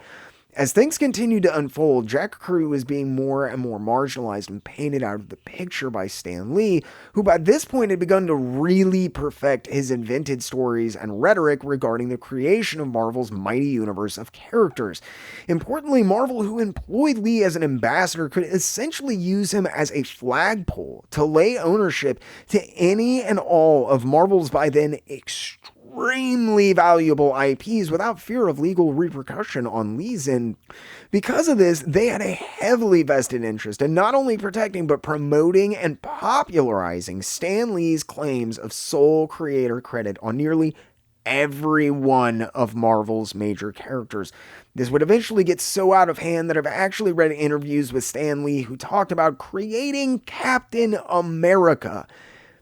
As things continued to unfold, Jack Kirby was being more and more marginalized and painted out of the picture by Stan Lee, who by this point had begun to really perfect his invented stories and rhetoric regarding the creation of Marvel's mighty universe of characters. Importantly, Marvel, who employed Lee as an ambassador, could essentially use him as a flagpole to lay ownership to any and all of Marvel's by then extremely extremely valuable IPs without fear of legal repercussion on Lee's end. Because of this, they had a heavily vested interest in not only protecting but promoting and popularizing Stan Lee's claims of sole creator credit on nearly every one of Marvel's major characters. This would eventually get so out of hand that I've actually read interviews with Stan Lee who talked about creating Captain America.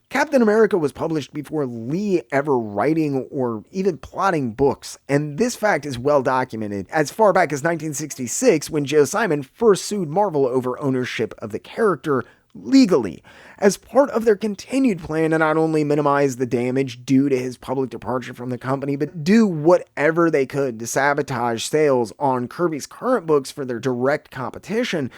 Captain America was published before Lee ever writing or even plotting books, and this fact is well documented as far back as 1966 when Joe Simon first sued Marvel over ownership of the character legally, as part of their continued plan to not only minimize the damage due to his public departure from the company, but do whatever they could to sabotage sales on Kirby's current books for their direct competition.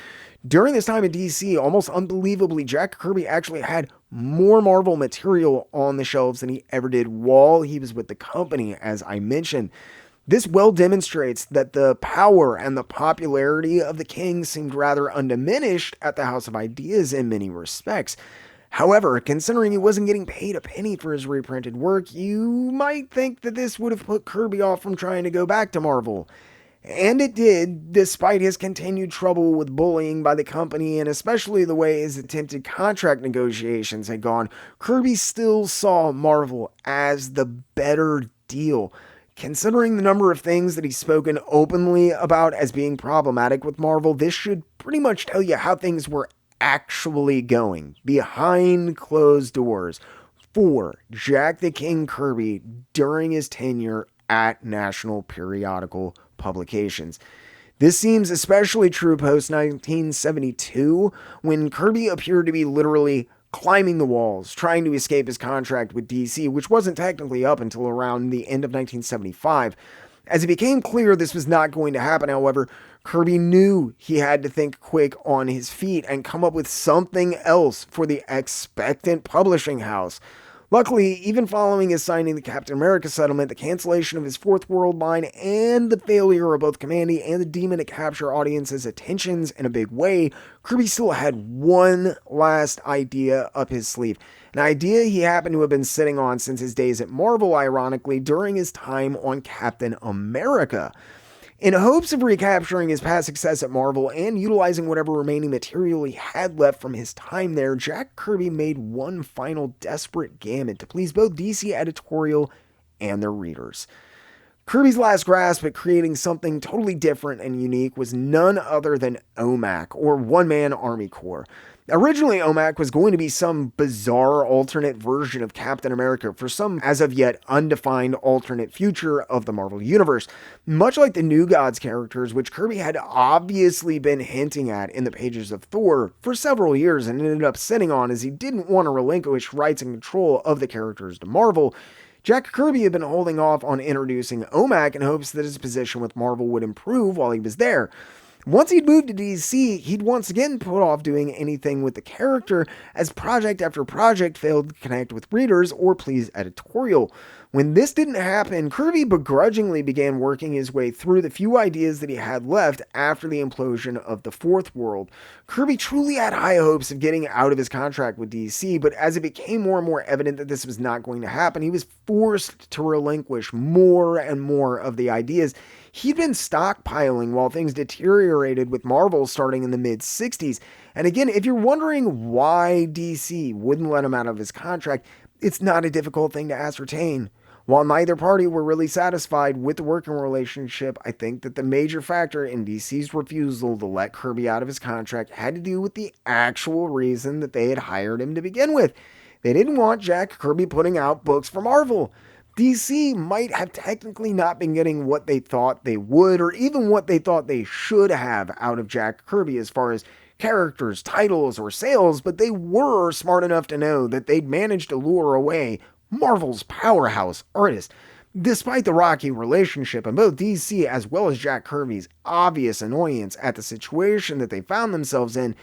During this time in DC, almost unbelievably, Jack Kirby actually had more Marvel material on the shelves than he ever did while he was with the company, as I mentioned. This well demonstrates that the power and the popularity of the King seemed rather undiminished at the House of Ideas in many respects. However, considering he wasn't getting paid a penny for his reprinted work, you might think that this would have put Kirby off from trying to go back to Marvel. And it did, despite his continued trouble with bullying by the company and especially the way his attempted contract negotiations had gone. Kirby still saw Marvel as the better deal. Considering the number of things that he's spoken openly about as being problematic with Marvel, this should pretty much tell you how things were actually going behind closed doors for Jack the King Kirby during his tenure at National Periodical Publications. This seems especially true post-1972, when Kirby appeared to be literally climbing the walls, trying to escape his contract with DC, which wasn't technically up until around the end of 1975. As it became clear this was not going to happen, however, Kirby knew he had to think quick on his feet and come up with something else for the expectant publishing house. Luckily, even following his signing the Captain America settlement, the cancellation of his Fourth World line, and the failure of both Kamandi and the Demon to capture audiences' attentions in a big way, Kirby still had one last idea up his sleeve. An idea he happened to have been sitting on since his days at Marvel, ironically, during his time on Captain America. In hopes of recapturing his past success at Marvel and utilizing whatever remaining material he had left from his time there, Jack Kirby made one final desperate gambit to please both DC Editorial and their readers. Kirby's last grasp at creating something totally different and unique was none other than OMAC, or One Man Army Corps. Originally, OMAC was going to be some bizarre alternate version of Captain America for some as of yet undefined alternate future of the Marvel Universe. Much like the New Gods characters, which Kirby had obviously been hinting at in the pages of Thor for several years and ended up sitting on as he didn't want to relinquish rights and control of the characters to Marvel, Jack Kirby had been holding off on introducing OMAC in hopes that his position with Marvel would improve while he was there. Once he'd moved to DC, he'd once again put off doing anything with the character as project after project failed to connect with readers or please Editorial. When this didn't happen, Kirby begrudgingly began working his way through the few ideas that he had left after the implosion of the Fourth World. Kirby truly had high hopes of getting out of his contract with DC, but as it became more and more evident that this was not going to happen, he was forced to relinquish more and more of the ideas he'd been stockpiling while things deteriorated with Marvel starting in the mid-60s. And again, if you're wondering why DC wouldn't let him out of his contract, it's not a difficult thing to ascertain. While neither party were really satisfied with the working relationship, I think that the major factor in DC's refusal to let Kirby out of his contract had to do with the actual reason that they had hired him to begin with. They didn't want Jack Kirby putting out books for Marvel. DC might have technically not been getting what they thought they would, or even what they thought they should have out of Jack Kirby as far as characters, titles, or sales, but they were smart enough to know that they'd managed to lure away Marvel's powerhouse artist. Despite the rocky relationship and both DC as well as Jack Kirby's obvious annoyance at the situation that they found themselves in,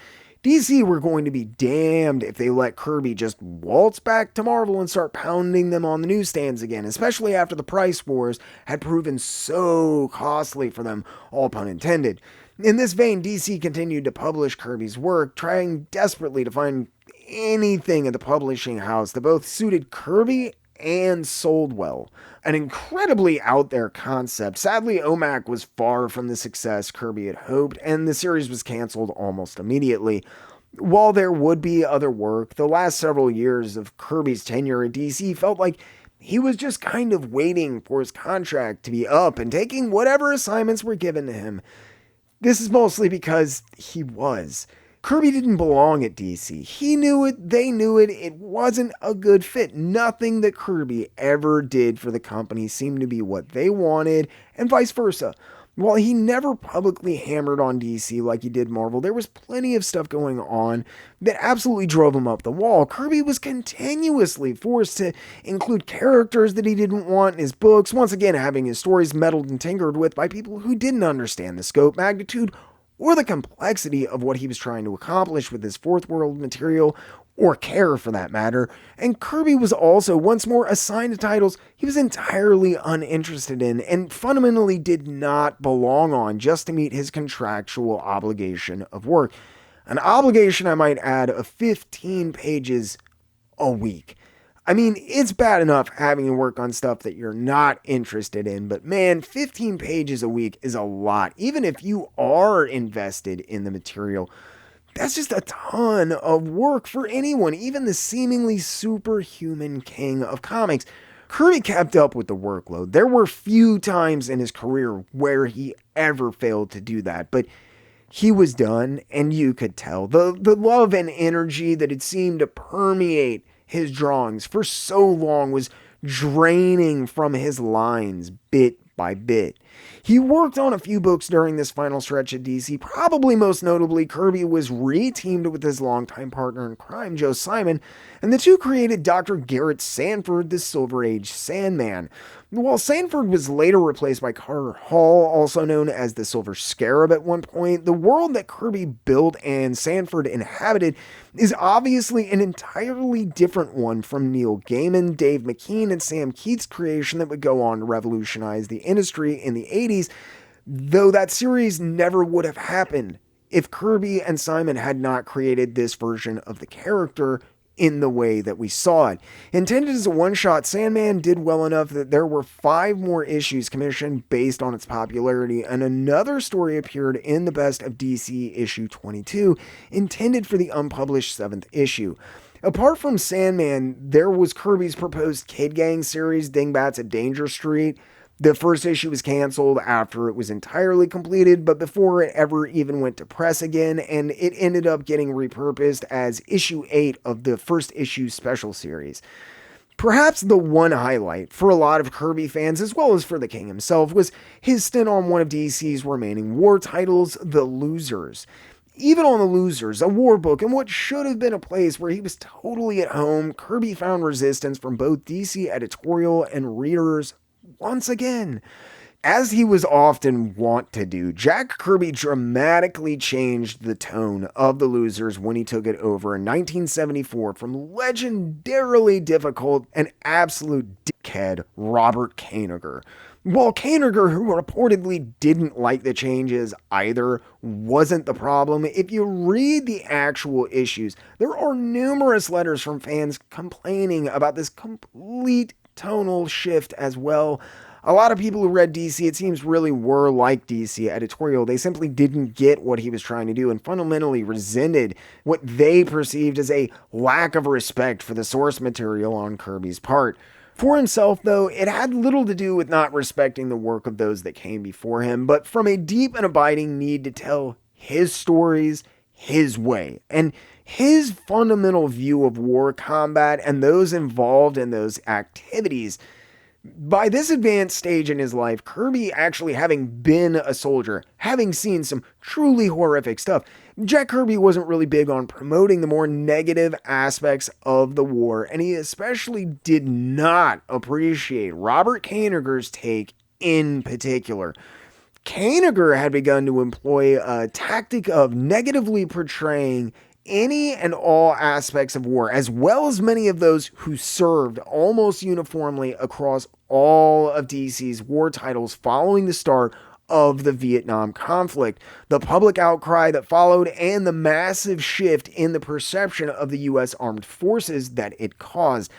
DC were going to be damned if they let Kirby just waltz back to Marvel and start pounding them on the newsstands again, especially after the price wars had proven so costly for them, all pun intended. In this vein, DC continued to publish Kirby's work, trying desperately to find anything at the publishing house that both suited Kirby and sold well. An incredibly out there concept. Sadly, OMAC was far from the success Kirby had hoped, and the series was canceled almost immediately. While there would be other work, the last several years of Kirby's tenure at DC felt like he was just kind of waiting for his contract to be up and taking whatever assignments were given to him. This is mostly because he was. Kirby didn't belong at DC. He knew it, they knew it, it wasn't a good fit. Nothing that Kirby ever did for the company seemed to be what they wanted, and vice versa. While he never publicly hammered on DC like he did Marvel, there was plenty of stuff going on that absolutely drove him up the wall. Kirby was continuously forced to include characters that he didn't want in his books, once again having his stories meddled and tinkered with by people who didn't understand the scope, magnitude, or the complexity of what he was trying to accomplish with his fourth world material, or care for that matter. And Kirby was also once more assigned to titles he was entirely uninterested in and fundamentally did not belong on just to meet his contractual obligation of work. An obligation, I might add, of 15 pages a week. I mean, it's bad enough having to work on stuff that you're not interested in, but man, 15 pages a week is a lot. Even if you are invested in the material, that's just a ton of work for anyone, even the seemingly superhuman king of comics. Kirby kept up with the workload. There were few times in his career where he ever failed to do that, but he was done, and you could tell. The love and energy that had seemed to permeate his drawings for so long was draining from his lines bit by bit. He worked on a few books during this final stretch at DC. Probably most notably, Kirby was re-teamed with his longtime partner in crime, Joe Simon, and the two created Dr. Garrett Sanford, the Silver Age Sandman. While Sanford was later replaced by Carter Hall, also known as the Silver Scarab at one point, the world that Kirby built and Sanford inhabited is obviously an entirely different one from Neil Gaiman, Dave McKean, and Sam Keith's creation that would go on to revolutionize the industry in the 80s, though that series never would have happened if Kirby and Simon had not created this version of the character in the way that we saw it. Intended as a one-shot, Sandman did well enough that there were 5 more issues commissioned based on its popularity, and another story appeared in the Best of DC issue 22, intended for the unpublished 7th issue. Apart from Sandman, there was Kirby's proposed Kid Gang series, Dingbats at Danger Street. The first issue was canceled after it was entirely completed, but before it ever even went to press again, and it ended up getting repurposed as issue 8 of the first issue special series. Perhaps the one highlight for a lot of Kirby fans, as well as for the king himself, was his stint on one of DC's remaining war titles, The Losers. Even on The Losers, a war book in what should have been a place where he was totally at home, Kirby found resistance from both DC editorial and readers once again. As he was often wont to do, Jack Kirby dramatically changed the tone of The Losers when he took it over in 1974 from legendarily difficult and absolute dickhead Robert Kanigher. While Kanigher, who reportedly didn't like the changes either, wasn't the problem, if you read the actual issues, there are numerous letters from fans complaining about this complete tonal shift as well. A lot of people who read DC, it seems, really were like DC editorial. They simply didn't get what he was trying to do and fundamentally resented what they perceived as a lack of respect for the source material on Kirby's part. For himself, though, it had little to do with not respecting the work of those that came before him, but from a deep and abiding need to tell his stories his way. And his fundamental view of war, combat, and those involved in those activities. By this advanced stage in his life, Kirby actually having been a soldier, having seen some truly horrific stuff, Jack Kirby wasn't really big on promoting the more negative aspects of the war, and he especially did not appreciate Robert Kanigher's take in particular. Kanigher had begun to employ a tactic of negatively portraying any and all aspects of war, as well as many of those who served almost uniformly across all of DC's war titles following the start of the Vietnam conflict, the public outcry that followed, and the massive shift in the perception of the U.S. armed forces that it caused.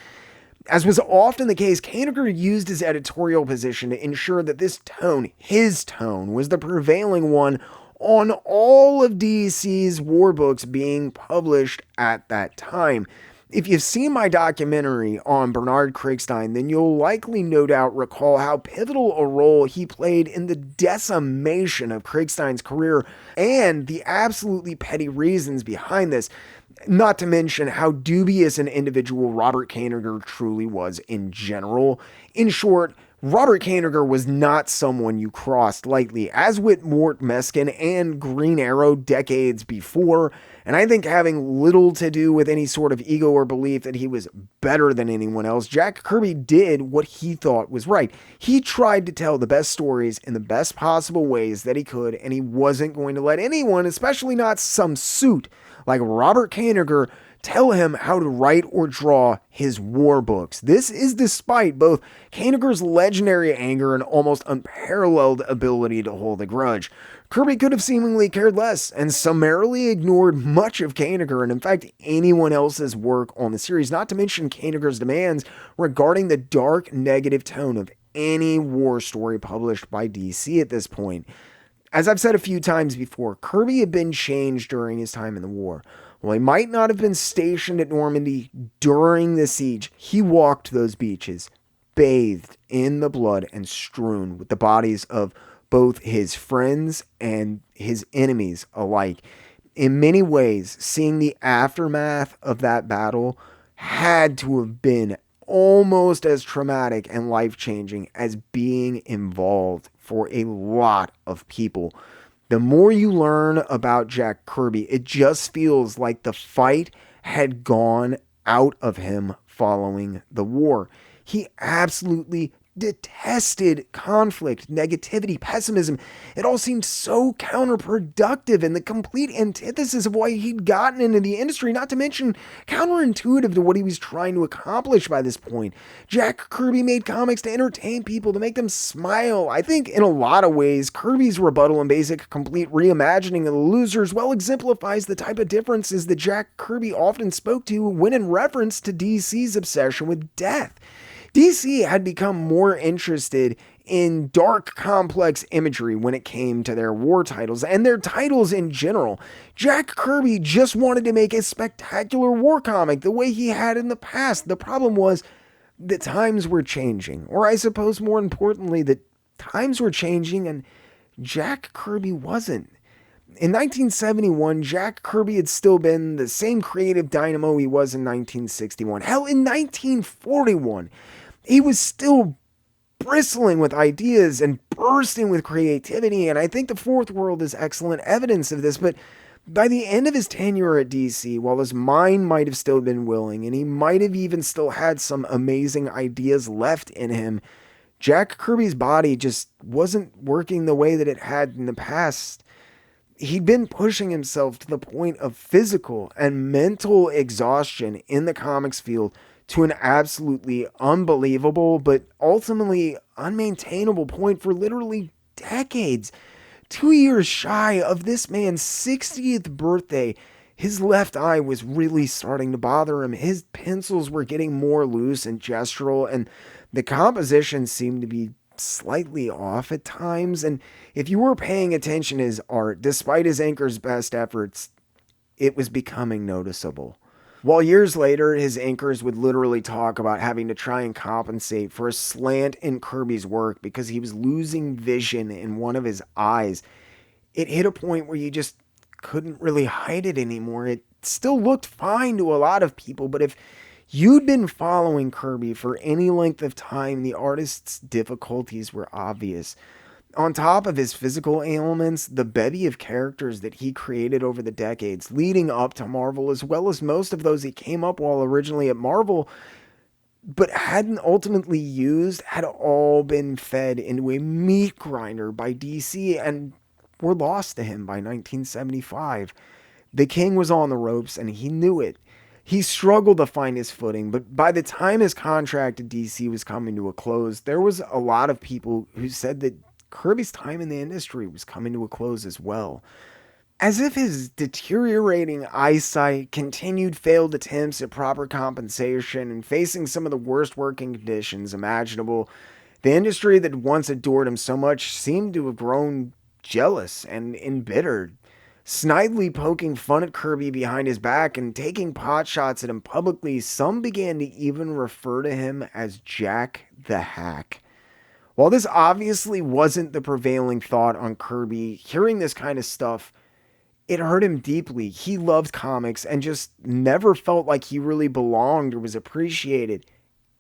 As was often the case, Kanigher used his editorial position to ensure that this tone, his tone, was the prevailing one on all of DC's war books being published at that time. If you've seen my documentary on Bernard Krigstein, then you'll likely no doubt recall how pivotal a role he played in the decimation of Krigstein's career and the absolutely petty reasons behind this. Not to mention how dubious an individual Robert Kanigher truly was in general. In short, Robert Kanigher was not someone you crossed lightly, as with Mort Meskin and Green Arrow decades before, and I think having little to do with any sort of ego or belief that he was better than anyone else, Jack Kirby did what he thought was right. He tried to tell the best stories in the best possible ways that he could, and he wasn't going to let anyone, especially not some suit like Robert Kanigher, tell him how to write or draw his war books. This is despite both Kanigher's legendary anger and almost unparalleled ability to hold a grudge. Kirby could have seemingly cared less and summarily ignored much of Kanigher and in fact anyone else's work on the series, not to mention Kanigher's demands regarding the dark negative tone of any war story published by DC at this point. As I've said a few times before, Kirby had been changed during his time in the war. While he might not have been stationed at Normandy during the siege, he walked those beaches, bathed in the blood and strewn with the bodies of both his friends and his enemies alike. In many ways, seeing the aftermath of that battle had to have been almost as traumatic and life-changing as being involved for a lot of people. The more you learn about Jack Kirby, it just feels like the fight had gone out of him following the war. He absolutely detested conflict, negativity, pessimism. It all seemed so counterproductive and the complete antithesis of why he'd gotten into the industry, not to mention counterintuitive to what he was trying to accomplish by this point. Jack Kirby made comics to entertain people, to make them smile. I think in a lot of ways, Kirby's rebuttal and basic complete reimagining of the losers well exemplifies the type of differences that Jack Kirby often spoke to when in reference to DC's obsession with death. DC had become more interested in dark, complex imagery when it came to their war titles and their titles in general. Jack Kirby just wanted to make a spectacular war comic the way he had in the past. The problem was that times were changing, or I suppose more importantly, that times were changing and Jack Kirby wasn't. In 1971, Jack Kirby had still been the same creative dynamo he was in 1961. Hell, in 1941, he was still bristling with ideas and bursting with creativity, and I think the Fourth World is excellent evidence of this, but by the end of his tenure at DC, while his mind might have still been willing, and he might have even still had some amazing ideas left in him, Jack Kirby's body just wasn't working the way that it had in the past. He'd been pushing himself to the point of physical and mental exhaustion in the comics field to an absolutely unbelievable but ultimately unmaintainable point for literally decades. 2 years shy of this man's 60th birthday, his left eye was really starting to bother him. His pencils were getting more loose and gestural, and the composition seemed to be slightly off at times. And if you were paying attention to his art, despite his inker's best efforts, it was becoming noticeable. While years later, his inkers would literally talk about having to try and compensate for a slant in Kirby's work because he was losing vision in one of his eyes, it hit a point where you just couldn't really hide it anymore. It still looked fine to a lot of people, but if you'd been following Kirby for any length of time, the artist's difficulties were obvious. On top of his physical ailments, the bevy of characters that he created over the decades leading up to Marvel, as well as most of those he came up while originally at Marvel, but hadn't ultimately used, had all been fed into a meat grinder by DC and were lost to him by 1975. The king was on the ropes and he knew it. He struggled to find his footing, but by the time his contract at DC was coming to a close, there was a lot of people who said that Kirby's time in the industry was coming to a close as well. As if his deteriorating eyesight, continued failed attempts at proper compensation, and facing some of the worst working conditions imaginable, the industry that once adored him so much seemed to have grown jealous and embittered, snidely poking fun at Kirby behind his back and taking pot shots at him publicly. Some began to even refer to him as Jack the Hack. While this obviously wasn't the prevailing thought on Kirby, hearing this kind of stuff, it hurt him deeply. He loved comics and just never felt like he really belonged or was appreciated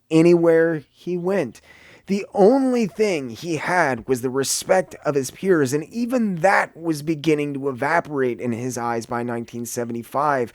anywhere he went. The only thing he had was the respect of his peers, and even that was beginning to evaporate in his eyes by 1975.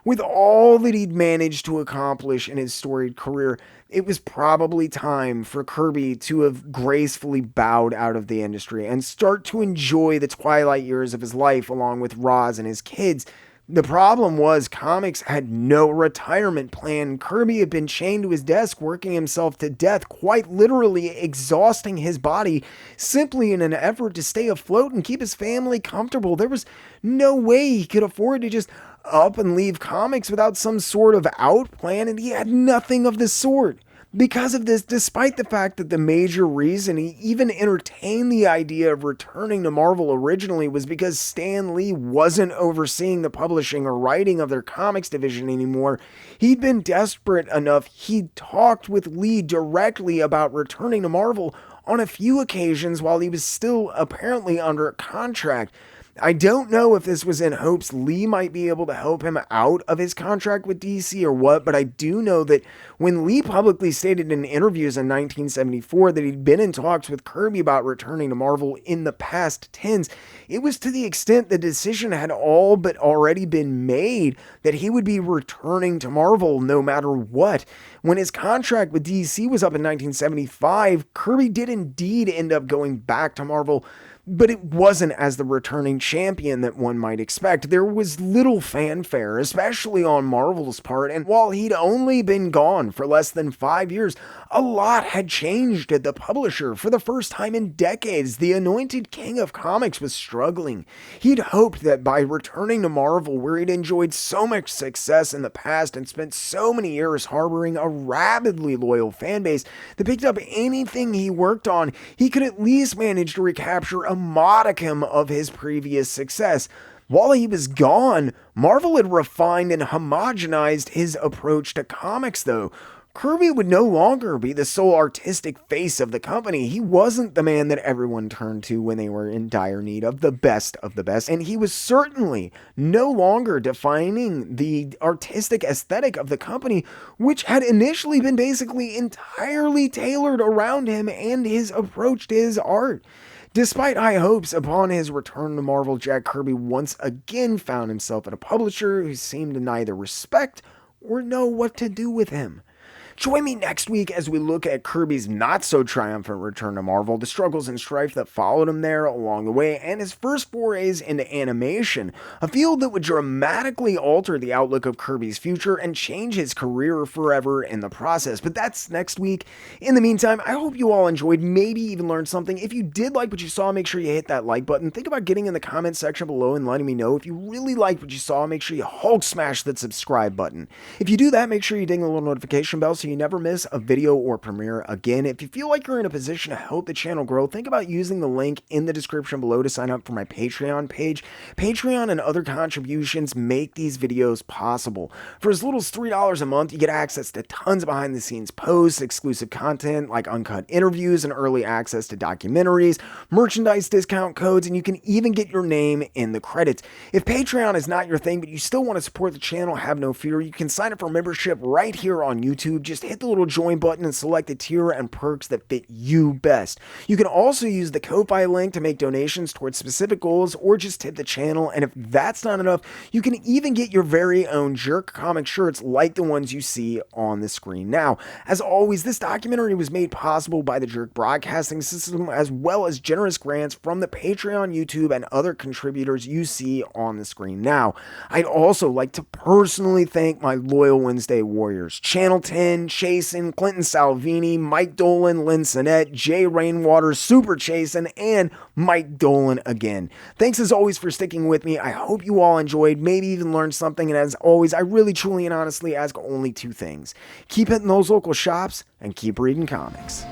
With all that he'd managed to accomplish in his storied career, it was probably time for Kirby to have gracefully bowed out of the industry and start to enjoy the twilight years of his life along with Roz and his kids. The problem was comics had no retirement plan. Kirby had been chained to his desk, working himself to death, quite literally exhausting his body, simply in an effort to stay afloat and keep his family comfortable. There was no way he could afford to just up and leave comics without some sort of out plan, and he had nothing of the sort. Because of this, despite the fact that the major reason he even entertained the idea of returning to Marvel originally was because Stan Lee wasn't overseeing the publishing or writing of their comics division anymore, he'd been desperate enough he'd talked with Lee directly about returning to Marvel on a few occasions while he was still apparently under contract. I don't know if this was in hopes Lee might be able to help him out of his contract with DC or what, but I do know that when Lee publicly stated in interviews in 1974 that he'd been in talks with Kirby about returning to Marvel in the past tense, it was to the extent the decision had all but already been made that he would be returning to Marvel no matter what. When his contract with DC was up in 1975, Kirby did indeed end up going back to Marvel, but it wasn't as the returning champion that one might expect. There was little fanfare, especially on Marvel's part, and while he'd only been gone for less than 5 years, a lot had changed at the publisher. For the first time in decades, the anointed king of comics was struggling. He'd hoped that by returning to Marvel, where he'd enjoyed so much success in the past and spent so many years harboring a rabidly loyal fanbase that picked up anything he worked on, he could at least manage to recapture a modicum of his previous success. While he was gone, Marvel had refined and homogenized his approach to comics, though. Kirby would no longer be the sole artistic face of the company. He wasn't the man that everyone turned to when they were in dire need of the best, and he was certainly no longer defining the artistic aesthetic of the company, which had initially been basically entirely tailored around him and his approach to his art. Despite high hopes upon his return to Marvel, Jack Kirby once again found himself at a publisher who seemed to neither respect or know what to do with him. Join me next week as we look at Kirby's not-so-triumphant return to Marvel, the struggles and strife that followed him there along the way, and his first forays into animation, a field that would dramatically alter the outlook of Kirby's future and change his career forever in the process. But that's next week. In the meantime, I hope you all enjoyed, maybe even learned something. If you did like what you saw, make sure you hit that like button. Think about getting in the comment section below and letting me know. If you really liked what you saw, make sure you Hulk smash that subscribe button. If you do that, make sure you ding the little notification bell so you never miss a video or premiere again. If you feel like you're in a position to help the channel grow, think about using the link in the description below to sign up for my Patreon page. Patreon and other contributions make these videos possible. For as little as $3 a month, you get access to tons of behind the scenes posts, exclusive content like uncut interviews and early access to documentaries, merchandise discount codes, and you can even get your name in the credits. If Patreon is not your thing, but you still want to support the channel, have no fear. You can sign up for membership right here on YouTube. Just hit the little join button and select the tier and perks that fit you best. You can also use the Ko-Fi link to make donations towards specific goals or just tip the channel, and if that's not enough, you can even get your very own JerkComic shirts like the ones you see on the screen now. As always, this documentary was made possible by the Jerk Broadcasting System as well as generous grants from the Patreon, YouTube, and other contributors you see on the screen now. I'd also like to personally thank my loyal Wednesday warriors, Channel 10, Dolan, Chasen, Clinton Salvini, Mike Dolan, Lynn Sinnette, Jay Rainwater, Super Chasen, and Mike Dolan again. Thanks as always for sticking with me. I hope you all enjoyed, maybe even learned something, and as always, I really, truly, and honestly ask only two things. Keep hitting those local shops, and keep reading comics.